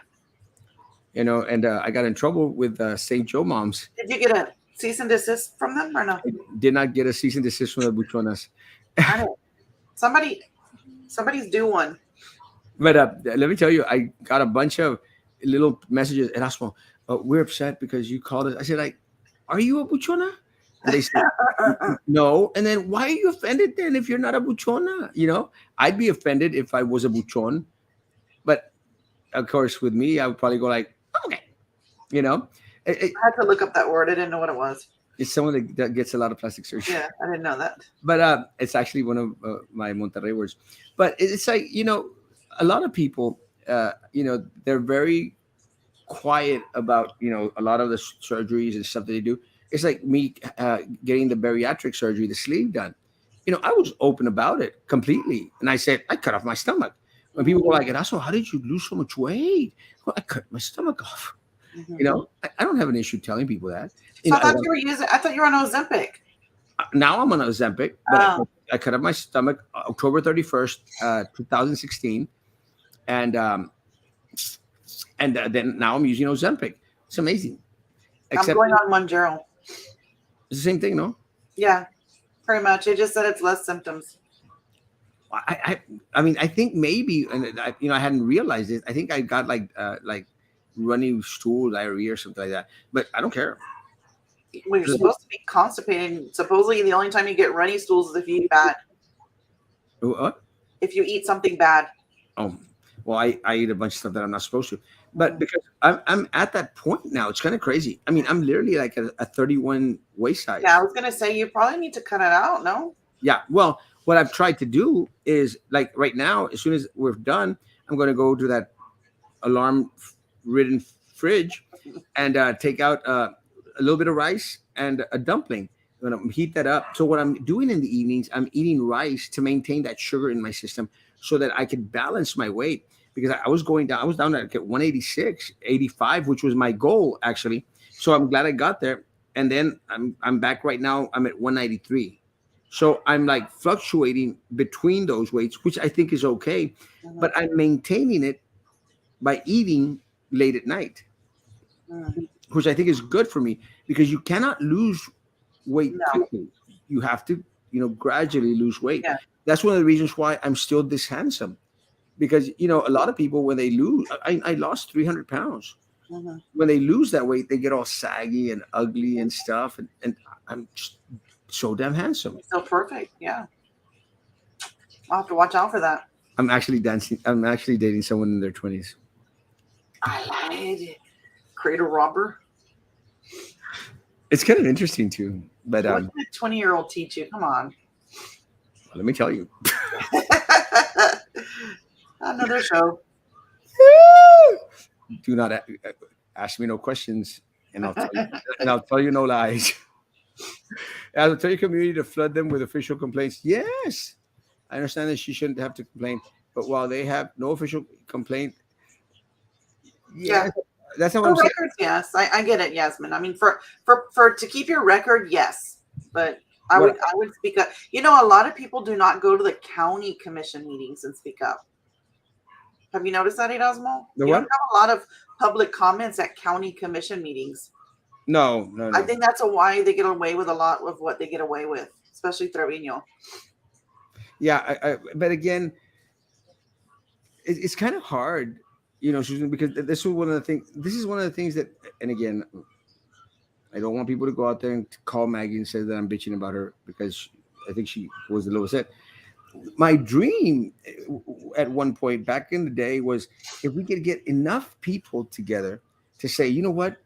And I got in trouble with St. Joe moms. Did you get a cease and desist from them or no? I did not get a cease and desist from the Buchonas. I don't. Somebody, somebody's due one. But let me tell you, I got a bunch of little messages. Erasmo, we're upset because you called us. I said, like, are you a buchona? And they said, no. And then why are you offended then if you're not a buchona? I'd be offended if I was a buchon. But of course, with me, I would probably go like, okay. You know, it, it, I had to look up that word. I didn't know what it was. it's someone that gets a lot of plastic surgery. Yeah, I didn't know that. But it's actually one of my Monterrey words. But it's like, a lot of people, they're very quiet about, a lot of the surgeries and stuff that they do. It's like me getting the bariatric surgery, the sleeve done. I was open about it completely. And I said, I cut off my stomach. When people were like, "Erasmo, how did you lose so much weight?" Well, I cut my stomach off. Mhm. I don't have an issue telling people that. So I I thought you were using. I thought you were on Ozempic. Now I'm on Ozempic, but Oh. I cut up my stomach October 31st, 2016, and then now I'm using Ozempic. It's amazing. I'm Except going on Monjaro. it's the same thing, no? Yeah, pretty much. It just said it's less symptoms. I mean, I think maybe, and I hadn't realized it. I think I got like runny stool diarrhea or something like that, but I don't care. Well, you're supposed to be constipated. Supposedly, the only time you get runny stools is if you eat bad. What? If you eat something bad. Oh, well, I eat a bunch of stuff that I'm not supposed to, but because I'm at that point now, it's kind of crazy. I mean, I'm literally like a 31 waist size. Yeah, I was gonna say you probably need to cut it out. No. Yeah. Well, what I've tried to do is like right now, as soon as we're done, I'm going to go to that alarm ridden fridge and take out a little bit of rice and a dumpling. I'm going to heat that up. So what I'm doing in the evenings, I'm eating rice to maintain that sugar in my system so that I can balance my weight because I was going down. I was down at 186, 85, which was my goal actually. So I'm glad I got there. And then I'm back right now. I'm at 193. So I'm like fluctuating between those weights, which I think is okay, Mhm. but I'm maintaining it by eating late at night, Mm. which I think is good for me because you cannot lose weight No. quickly. You have to, gradually lose weight. Yeah. That's one of the reasons why I'm still this handsome because, a lot of people, when they lose, I lost 300 pounds. Mhm. When they lose that weight, they get all saggy and ugly and stuff. And I'm just so damn handsome. So perfect. Yeah. I'll have to watch out for that. I'm actually dancing. I'm actually dating someone in their 20s. I lied. Cradle robber. It's kind of interesting too. But What did a 20-year-old teach you? Come on. let me tell you. Another show. Do not ask me no questions, and I'll tell you no lies. I'll tell your community to flood them with official complaints. Yes, I understand that she shouldn't have to complain, but while they have no official complaint, Yeah. yes, that's not what For I'm saying. records, yes. I get it, Yasmin. I mean, for to keep your record, yes. But What I would speak up. You know, a lot of people do not go to the county commission meetings and speak up. Have you noticed that, Erasmo? the You don't what? have a lot of public comments at county commission meetings. No, no, I no. think that's a why they get away with a lot of what they get away with, especially Trevino. Yeah, but again, it's kind of hard, Susan, because this was one of the things. This is one of the things that, and again, I don't want people to go out there and call Maggie and say that I'm bitching about her because I think she was the lowest set. My dream at one point back in the day was if we could get enough people together to say, you know what,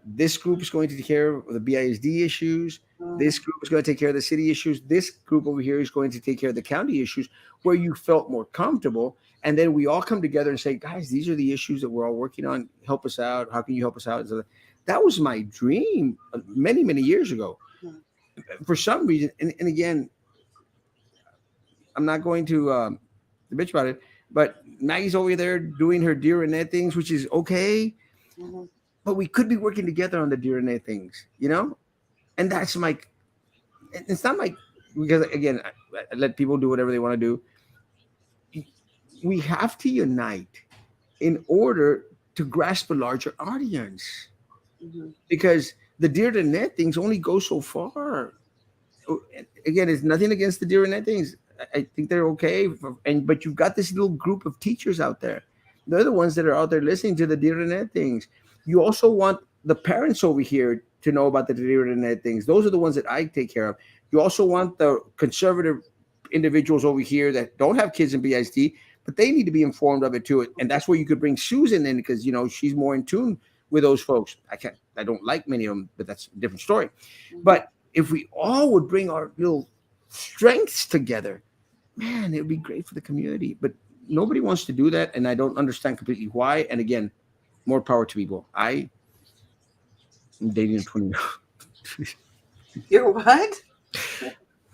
this group is going to take care of the BISD issues. Mm, This group is going to take care of the city issues. This group over here is going to take care of the county issues where you felt more comfortable. And then we all come together and say, guys, these are the issues that we're all working on. Help us out. How can you help us out? So that was my dream many, many years ago. mm, For some reason, and again, I'm not going to bitch about it, but Maggie's over there doing her deer and net things, which is okay. mhm, But we could be working together on the deer and net things. And that's my. It's not like because again, I let people do whatever they want to do. We have to unite in order to grasp a larger audience mhm, because the deer to net things only go so far. Again, it's nothing against the deer and net things. I think they're okay, but you've got this little group of teachers out there. They're the ones that are out there listening to the deer and net things. You also want the parents over here to know about the deer and net things. Those are the ones that I take care of. You also want the conservative individuals over here that don't have kids in BISD, but they need to be informed of it too. And that's where you could bring Susan in because she's more in tune with those folks. I don't like many of them, but that's a different story. mhm. But if we all would bring our little strengths together, man, it would be great for the community. But nobody wants to do that, and I don't understand completely why. And again, more power to people. I am dating a 20. You're what?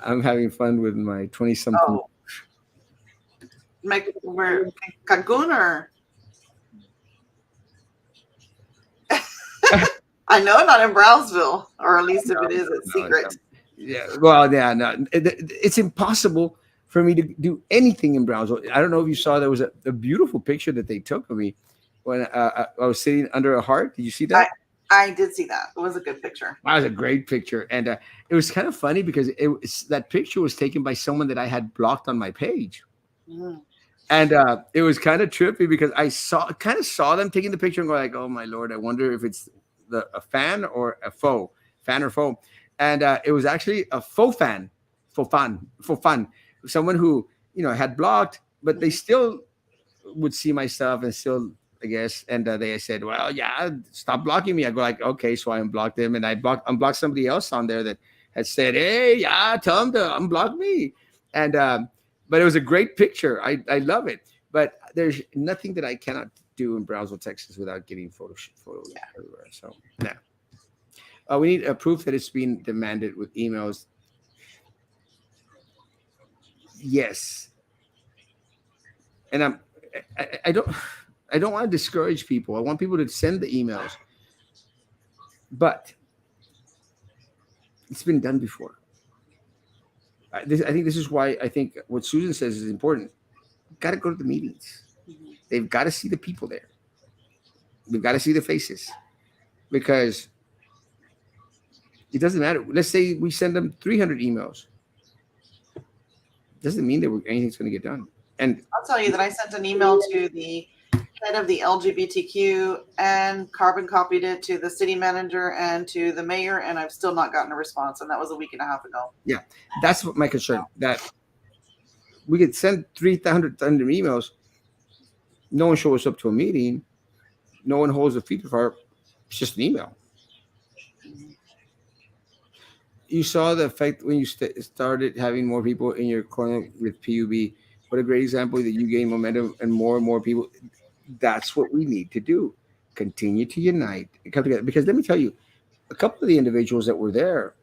I'm having fun with my 20 something. Oh, where Cancun or I know not in Brownsville, or at least if it is, it's No, no. secret. Yeah, well, yeah, no, it's impossible for me to do anything in Brownsville. I don't know if you saw there was a beautiful picture that they took of me when I was sitting under a heart. Did you see I that? I did see that. It was a good picture. That was a great picture, and it was kind of funny because that picture was taken by someone that I had blocked on my page, Mm, and it was kind of trippy because I kind of saw them taking the picture and go like, "Oh my lord, I wonder if it's a fan or a foe, fan or foe," and it was actually a faux fan, faux fan, someone who had blocked, but they mhm. still would see my stuff and still, I guess. And they said, "Well, yeah, stop blocking me." I go like, "Okay," so I unblocked them, and I unblocked somebody else on there that had said, "Hey, yeah, tell them to unblock me." And but it was a great picture. I love it. But there's nothing that I cannot do in Brownsville, Texas, without getting photos Yeah. everywhere. So yeah, we need a proof that it's being demanded with emails. Yes, and I don't. I don't want to discourage people. I want people to send the emails, but it's been done before. I think this is why I think what Susan says is important. Got to go to the meetings. Mhm. They've got to see the people there. They've got to see the faces because it doesn't matter. Let's say we send them 300 emails. Doesn't mean that anything's going to get done. And I'll tell you that I sent an email to the head of the LGBTQ and carbon copied it to the city manager and to the mayor, and I've still not gotten a response. And that was a week and a half ago. yeah, that's what my concern. That we could send 300 emails. No one shows up to a meeting. No one holds a feet of heart. It's just an email. Mhm. You saw the effect when you started having more people in your corner with PUB. What a great example that you gain momentum and more people. That's what we need to do. Continue to unite and come together. Because let me tell you, a couple of the individuals that were there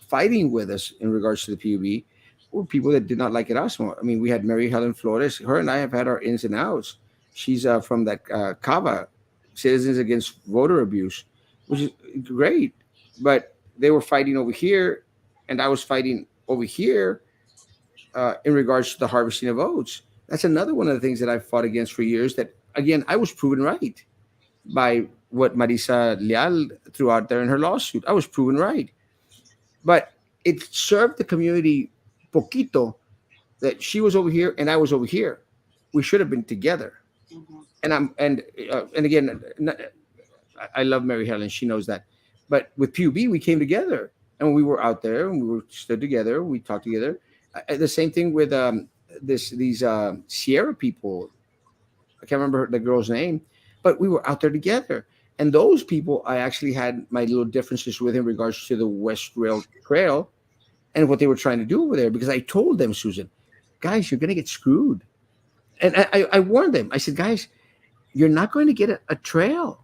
fighting with us in regards to the PUB were people that did not like Erasmo. I mean, we had Mary Helen Flores. Her and I have had our ins and outs. She's from that CAVA, Citizens Against Voter Abuse, which is great. But they were fighting over here, and I was fighting over here in regards to the harvesting of oats. That's another one of the things that I've fought against for years. That again, I was proven right by what Marisa Leal threw out there in her lawsuit. I was proven right, but it served the community poquito that she was over here and I was over here. We should have been together. Mhm. And again, I love Mary Helen. She knows that. But with PUB, we came together and we were out there and we were stood together. We talked together. The same thing with these Sierra people. I can't remember the girl's name, but we were out there together. And those people, I actually had my little differences with in regards to the West Rail Trail and what they were trying to do over there. Because I told them, Susan, guys, you're going to get screwed. And I warned them. I said, guys, you're not going to get a trail.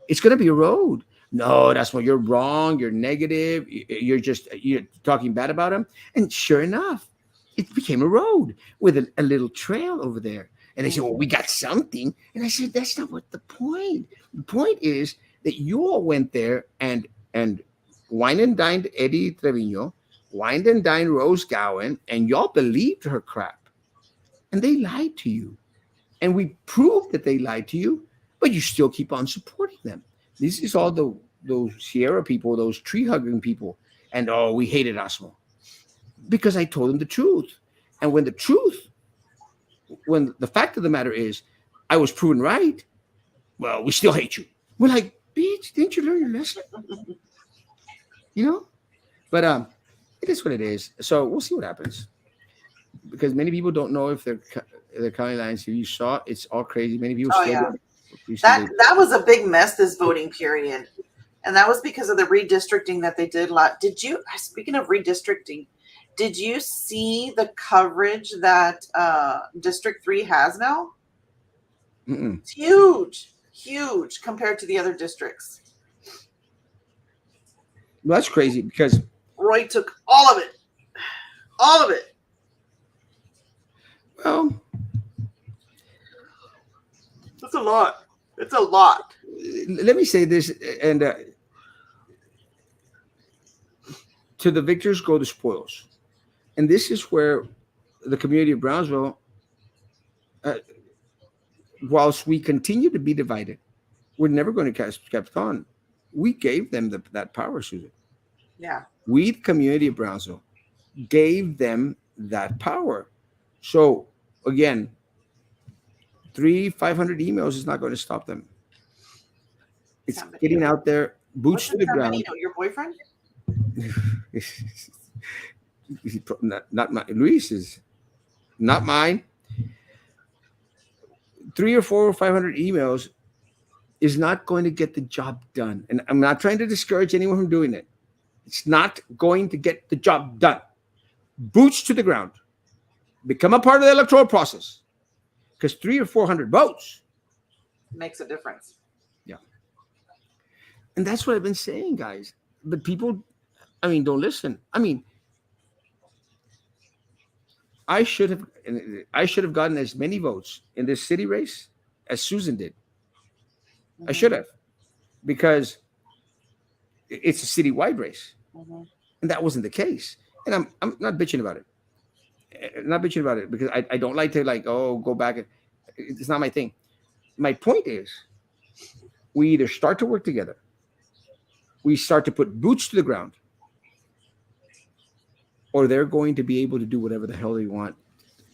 It's going to be a road. No, that's what you're wrong. You're negative. You're talking bad about them. And sure enough, it became a road with a little trail over there. And they said, well, we got something. And I said, that's not what the point. The point is that you all went there and wine and dined Eddie Trevino, wined and dined Rose Gowen, and y'all believed her crap. And they lied to you. And we proved that they lied to you, but you still keep on supporting them. This is all those Sierra people, those tree hugging people. And oh, we hated Erasmo because I told them the truth. And when the fact of the matter is, I was proven right, well, we still hate you. We're like, bitch, didn't you learn your lesson? You know? But it is what it is. So we'll see what happens. Because many people don't know if they're county lines. If you saw, it's all crazy. Many people Oh still yeah, don't. that was a big mess this voting period, and that was because of the redistricting that they did. Did you? Speaking of redistricting, did you see the coverage that District 3 has now? Mm-mm. It's huge, huge compared to the other districts. Well, that's crazy because, Roy took all of it, all of it. well, That's a lot. It's a lot. let me say this, and to the victors go the spoils. And this is where the community of Brownsville, uh, whilst we continue to be divided, we're never going to kept on. We gave them that power, Susan. Yeah. We, the community of Brownsville, gave them that power. So again, 500 emails is not going to stop them. It's San getting Benito. out there, boots What's to in the San ground. Benito? Your boyfriend? Not my Luis is not mine. 300 or 400 or 500 emails is not going to get the job done. And I'm not trying to discourage anyone from doing it. It's not going to get the job done. Boots to the ground. Become a part of the electoral process. Because 300 or 400 votes. Makes a difference. Yeah. And that's what I've been saying, guys. But people, don't listen. I should have gotten as many votes in this city race as Susan did. I should have, because it's a citywide race, and that wasn't the case. And I'm not bitching about it. Not bitching about it because I don't like to go back. It's not my thing. My point is, we either start to work together, we start to put boots to the ground, or they're going to be able to do whatever the hell they want.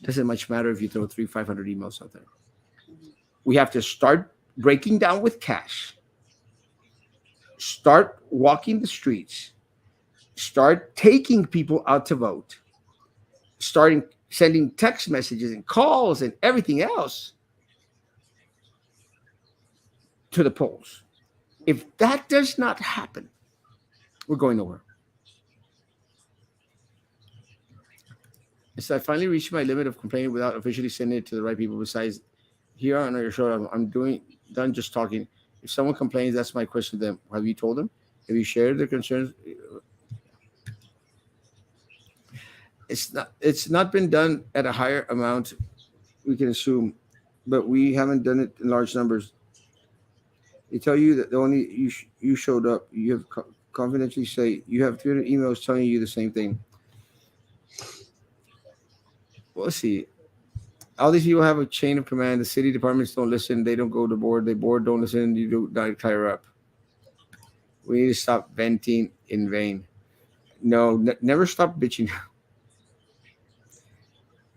Doesn't much matter if you throw 500 emails out there. We have to start breaking down with cash. Start walking the streets. Start taking people out to vote. Starting sending text messages and calls and everything else to the polls. If that does not happen, we're going nowhere. So I finally reached my limit of complaining without officially sending it to the right people. Besides, here on your show, I'm done just talking. If someone complains, that's my question to them. Have you told them? If you share the concerns, it's not been done at a higher amount. We can assume, but we haven't done it in large numbers. They tell you that the only you showed up. You have confidentially say you have 300 emails telling you the same thing. We'll see. All these people have a chain of command. The city departments don't listen. They don't go to board. The board don't listen. You do not higher up. We need to stop venting in vain. No, never stop bitching.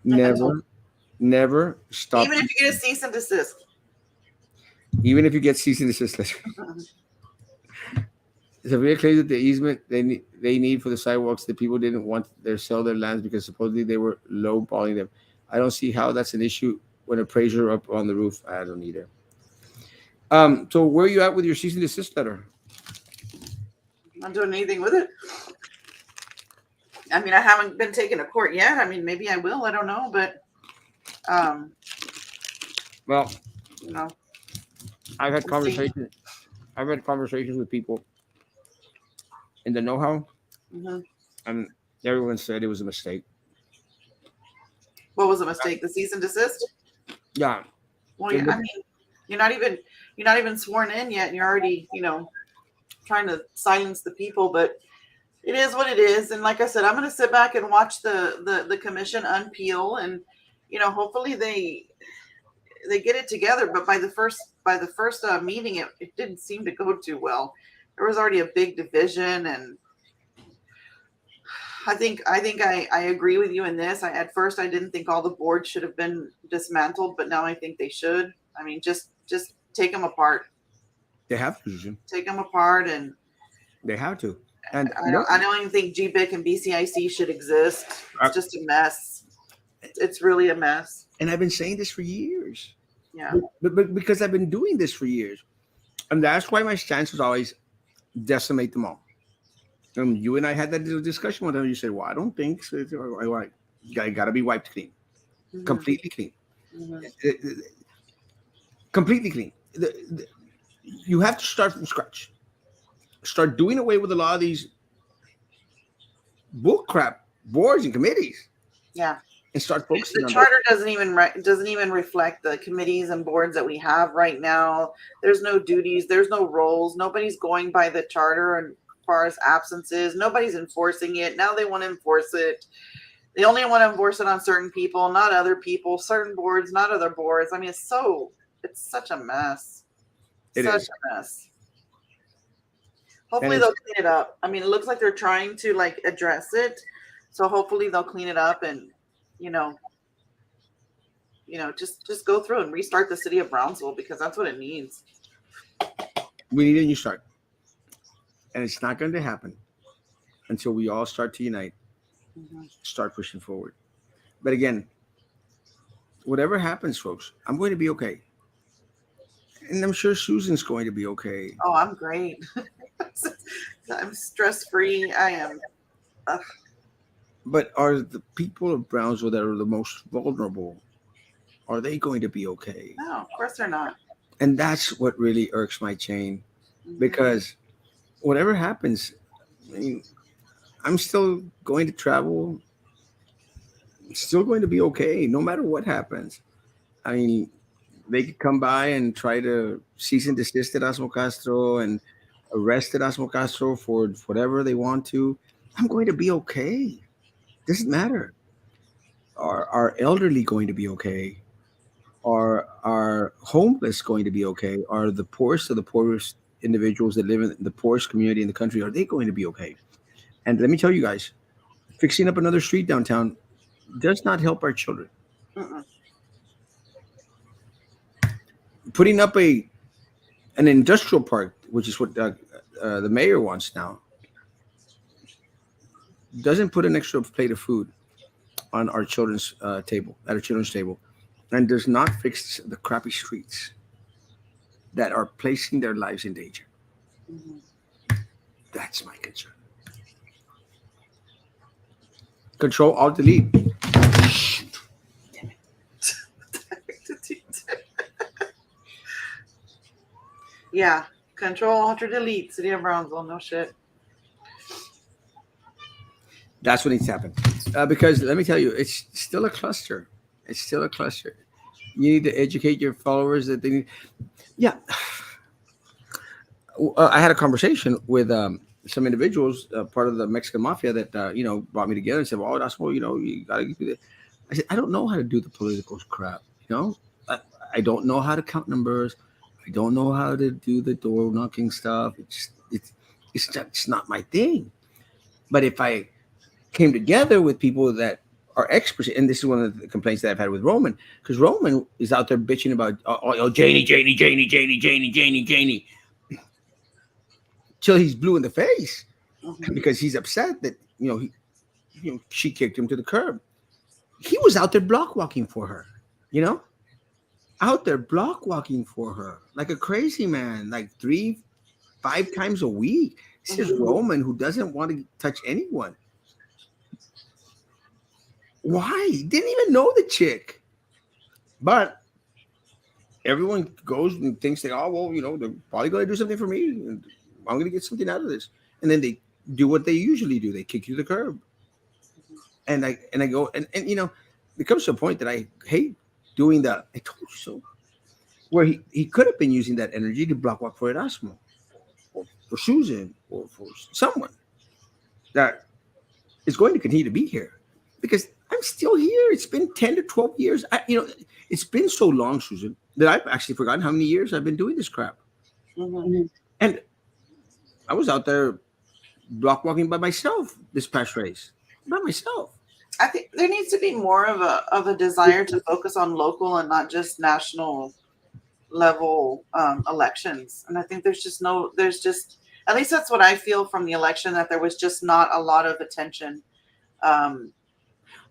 Never, never stop. Even if you get a cease and desist. Even if you get cease and desist letter. Sevilla claims that the easement they need for the sidewalks, the people didn't want their sell their lands because supposedly they were lowballing them. I don't see how that's an issue when appraisers are up on the roof. I don't either. So where are you at with your cease and desist letter? I'm not doing anything with it. I mean, I haven't been taken to court yet. I mean, maybe I will. I don't know, but Well, you know, I've had we'll see. conversations. I've had conversations with people in the know-how, Mhm. and everyone said it was a mistake. What was a mistake? The cease and desist? Yeah, Well, yeah, I mean, you're not even sworn in yet, and you're already, trying to silence the people. But it is what it is. And like I said, I'm going to sit back and watch the commission unpeel, and hopefully they get it together. But by the first meeting, it didn't seem to go too well. There was already a big division, and I think I agree with you in this. At first I didn't think all the boards should have been dismantled, but now I think they should. I mean, just take them apart. they have to. Take them apart, and They have to. And I don't even think GBIC and BCIC should exist. It's just a mess. It's really a mess. And I've been saying this for years. Yeah. But because I've been doing this for years. And that's why my stance was always decimate them all. You and I had that little discussion one time. You said, well, I don't think so. I got to be wiped clean. Mhm. Completely clean. Mhm. Completely clean. You have to start from scratch. Start doing away with a lot of these bull crap boards and committees. Yeah. And start focusing The on charter doesn't even reflect the committees and boards that we have right now. There's no duties, there's no roles. Nobody's going by the charter and as far as absences. Nobody's enforcing it. Now they want to enforce it. They only want to enforce it on certain people, not other people. Certain boards, not other boards. I mean, it's such a mess. It Such is. a mess. Hopefully they'll clean it up. I mean, it looks like they're trying to address it. So hopefully they'll clean it up and just go through and restart the city of Brownsville, because that's what it needs. We need a new start. And it's not going to happen until we all start to unite, start pushing forward. But again, whatever happens, folks, I'm going to be okay. And I'm sure Susan's going to be okay. Oh, I'm great. I'm stress-free. I am. But are the people of Brownsville that are the most vulnerable, are they going to be okay? No, of course they're not. And that's what really irks my chain, because whatever happens, I mean, I'm still going to travel, still going to be okay, no matter what happens. I mean, they could come by and try to cease and desist Erasmo Castro and arrest Erasmo Castro for whatever they want to. I'm going to be okay. Doesn't matter. Are our elderly going to be okay? Are our homeless going to be okay? Are the poorest of the poorest individuals that live in the poorest community in the country, are they going to be okay? And let me tell you guys, fixing up another street downtown does not help our children. Mm-mm. Putting up an industrial park, which is what the mayor wants now, doesn't put an extra plate of food on our children's table, at our children's table, and does not fix the crappy streets that are placing their lives in danger. Mhm. That's my concern. Control Alt Delete. Yeah. Control Alt Delete. City of Brownsville. No shit. That's what needs to happen. Because let me tell you, it's still a cluster. It's still a cluster. You need to educate your followers that they need. Yeah, I had a conversation with some individuals, part of the Mexican mafia, that brought me together and said, "Well, that's what you got to do this." I said, "I don't know how to do the political crap. I, I don't know how to count numbers. I don't know how to do the door knocking stuff. It's not my thing. But if I came together with people that are experts, and this is one of the complaints that I've had with Roman, because Roman is out there bitching about Janie, Janie, Janie, Janie, Janie, Janie, Janie, till he's blue in the face Mm-hmm. because he's upset that she kicked him to the curb. He was out there block walking for her, you know, out there block walking for her like a crazy man, like 5 times a week. This is Mm-hmm. Roman who doesn't want to touch anyone. Why? He didn't even know the chick, but everyone goes and thinks that, oh well, they're probably going to do something for me, and I'm going to get something out of this, and then they do what they usually do. They kick you to the curb, and I go and it comes to a point that I hate doing that. I told you so. Where he could have been using that energy to block walk for Erasmo or for Susan or for someone that is going to continue to be here because I'm still here. It's been 10 to 12 years. It's been so long, Susan, that I've actually forgotten how many years I've been doing this crap. Mm-hmm. And I was out there block walking by myself this past race, by myself. I think there needs to be more of a desire to focus on local and not just national level elections. And I think there's just, at least that's what I feel from the election, that there was just not a lot of attention, um,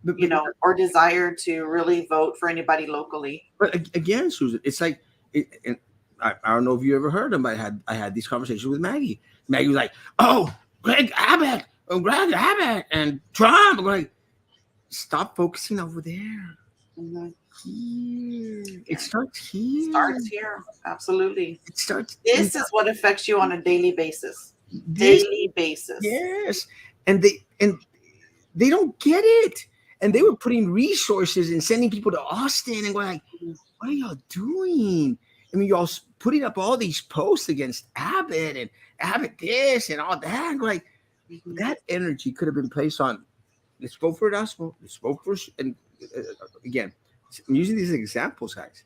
But or desire to really vote for anybody locally. again, Susan, it's like, and I don't know if you ever heard them, but I had these conversations with Maggie. Maggie was like, "Oh, Greg Abbott, and Trump." I'm like, stop focusing over there. Hmm. Here, it starts Starts here. here. Absolutely. It starts in This is what affects you on a daily basis. this. Daily basis. Yes, and they don't get it, and they were putting resources and sending people to Austin and going like, what are y'all doing? I mean, y'all putting up all these posts against Abbott and Abbott this and all that. And like, Mhm. that energy could have been placed on, let's vote for Erasmo, let's vote for, and again, I'm using these examples, guys,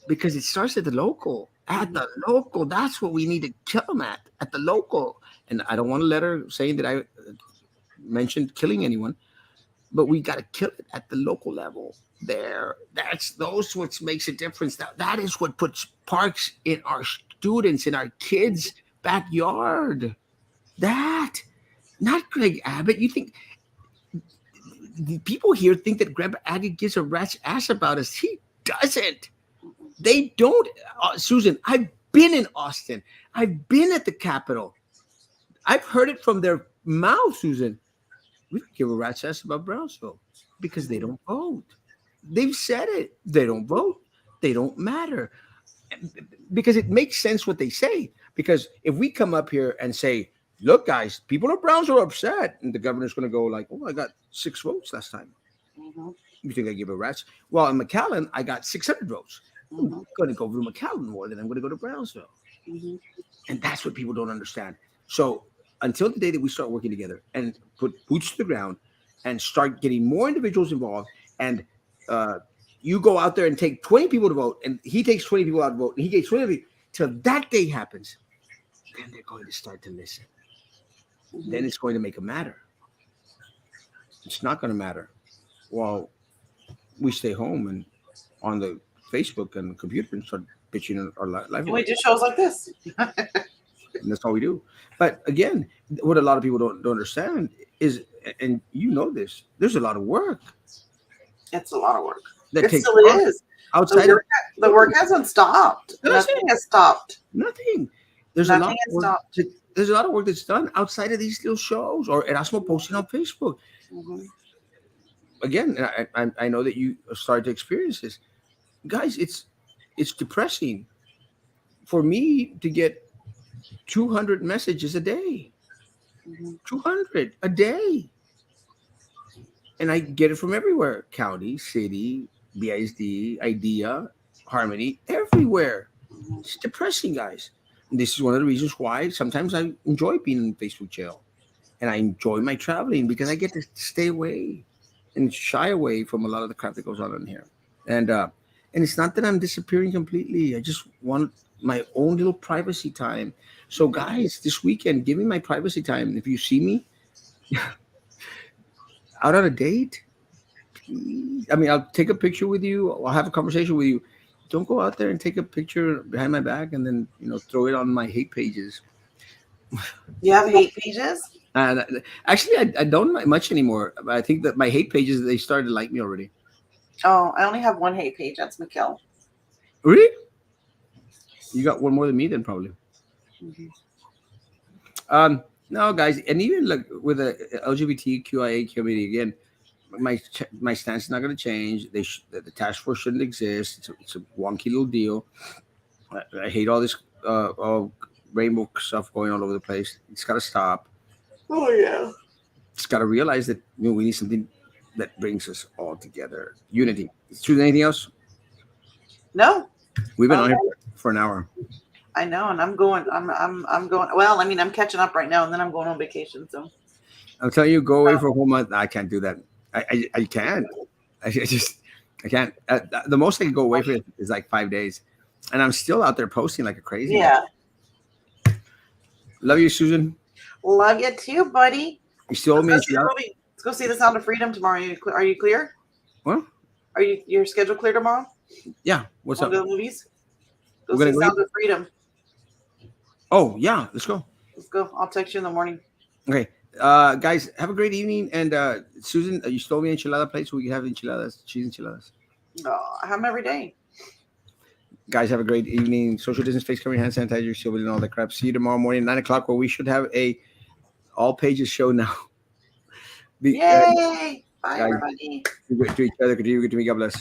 because it starts at the local. At the local, that's what we need to kill them at the local. And I don't want to let her saying that I mentioned killing anyone, but we got to kill it at the local level. There, that's those what makes a difference. That is what puts parks in our students, in our kids' backyard. That, not Greg Abbott. You think the people here think that Greg Abbott gives a rat's ass about us? He doesn't. They don't. Susan, I've been in Austin. I've been at the Capitol. I've heard it from their mouth, Susan. We don't give a rat's ass about Brownsville because they don't vote. They've said it. They don't vote. They don't matter because it makes sense what they say. Because if we come up here and say, "Look, guys, people of Brownsville are upset," and the governor's going to go like, "Oh, I got 6 votes last time. Mhm. You think I give a rat's?" Well, in McAllen, I got 600 votes. I'm Mhm. going to go to McAllen more than I'm going to go to Brownsville. Mhm. And that's what people don't understand. So until the day that we start working together and put boots to the ground and start getting more individuals involved, and uh, you go out there and take 20 people to vote, and he takes 20 people out to vote, and he takes 20 people, till that day happens, then they're going to start to listen. Then Mhm. it's going to make a matter. It's not going to matter while we stay home and on the Facebook and the computer and start bitching our life And we away. do shows like this. And that's all we do. But again, what a lot of people don't understand is, and you know this, there's a lot of work It's a lot of work. that It takes still part is. The outside of work, the work hasn't stopped. Nothing doesn't has stopped. nothing. There's a lot Nothing of has work. stopped. There's a lot of work that's done outside of these little shows or Erasmo posting on Facebook. Mhm. Again, I know that you started to experience this, guys. It's depressing for me to get 200 messages a day. Mhm. 200 a day. And I get it from everywhere: county, city, BISD, IDEA, Harmony, everywhere. Mhm. It's depressing, guys. And this is one of the reasons why sometimes I enjoy being in Facebook jail. And I enjoy my traveling because I get to stay away and shy away from a lot of the crap that goes on in here. And and it's not that I'm disappearing completely. I just want my own little privacy time. So Mhm. guys, this weekend, give me my privacy time. If you see me out on a date, please. I mean, I'll take a picture with you. I'll have a conversation with you. Don't go out there and take a picture behind my back and then throw it on my hate pages. You have hate pages? And actually, I don't like much anymore. I think that my hate pages, they started to like me already. Oh, I only have one hate page. That's Mikkel. Really? You got one more than me then, probably. Mhm. No, guys, and even like with the LGBTQIA community again, my stance is not going to change. The task force shouldn't exist. It's a wonky little deal. I hate all this all rainbow stuff going all over the place. It's got to stop. Oh yeah. It's got to realize that we need something that brings us all together. Unity. Is anything else? No. We've been on here Okay. for an hour. I know, and I'm going. I'm going. Well, I mean, I'm catching up right now, and then I'm going on vacation. So. I'm telling you, go away for a whole month. I can't do that. I can't. I can't. The most I can go away for is like 5 days, and I'm still out there posting like a crazy man. Yeah. Love you, Susan. Love you too, buddy. You still owe me Let's go see the enchilada? movie. Let's go see The Sound of Freedom tomorrow. Are you clear? What? Are your schedule clear tomorrow? Yeah. What's Want up? to go to the movies? Go We're see gonna go eat? Sound of Freedom. Oh yeah, let's go. Let's go. I'll text you in the morning. Okay. Guys, have a great evening. And Susan, you stole me enchilada plate so we can have enchiladas, cheese enchiladas. Oh, I have them every day. Guys, have a great evening. Social distance, face covering, hand sanitizer, shielding, and all that crap. See you tomorrow morning, 9 o'clock, where we should have a all pages show now. Yay! Bye, Guys, everybody. to each other, continue to me. God bless.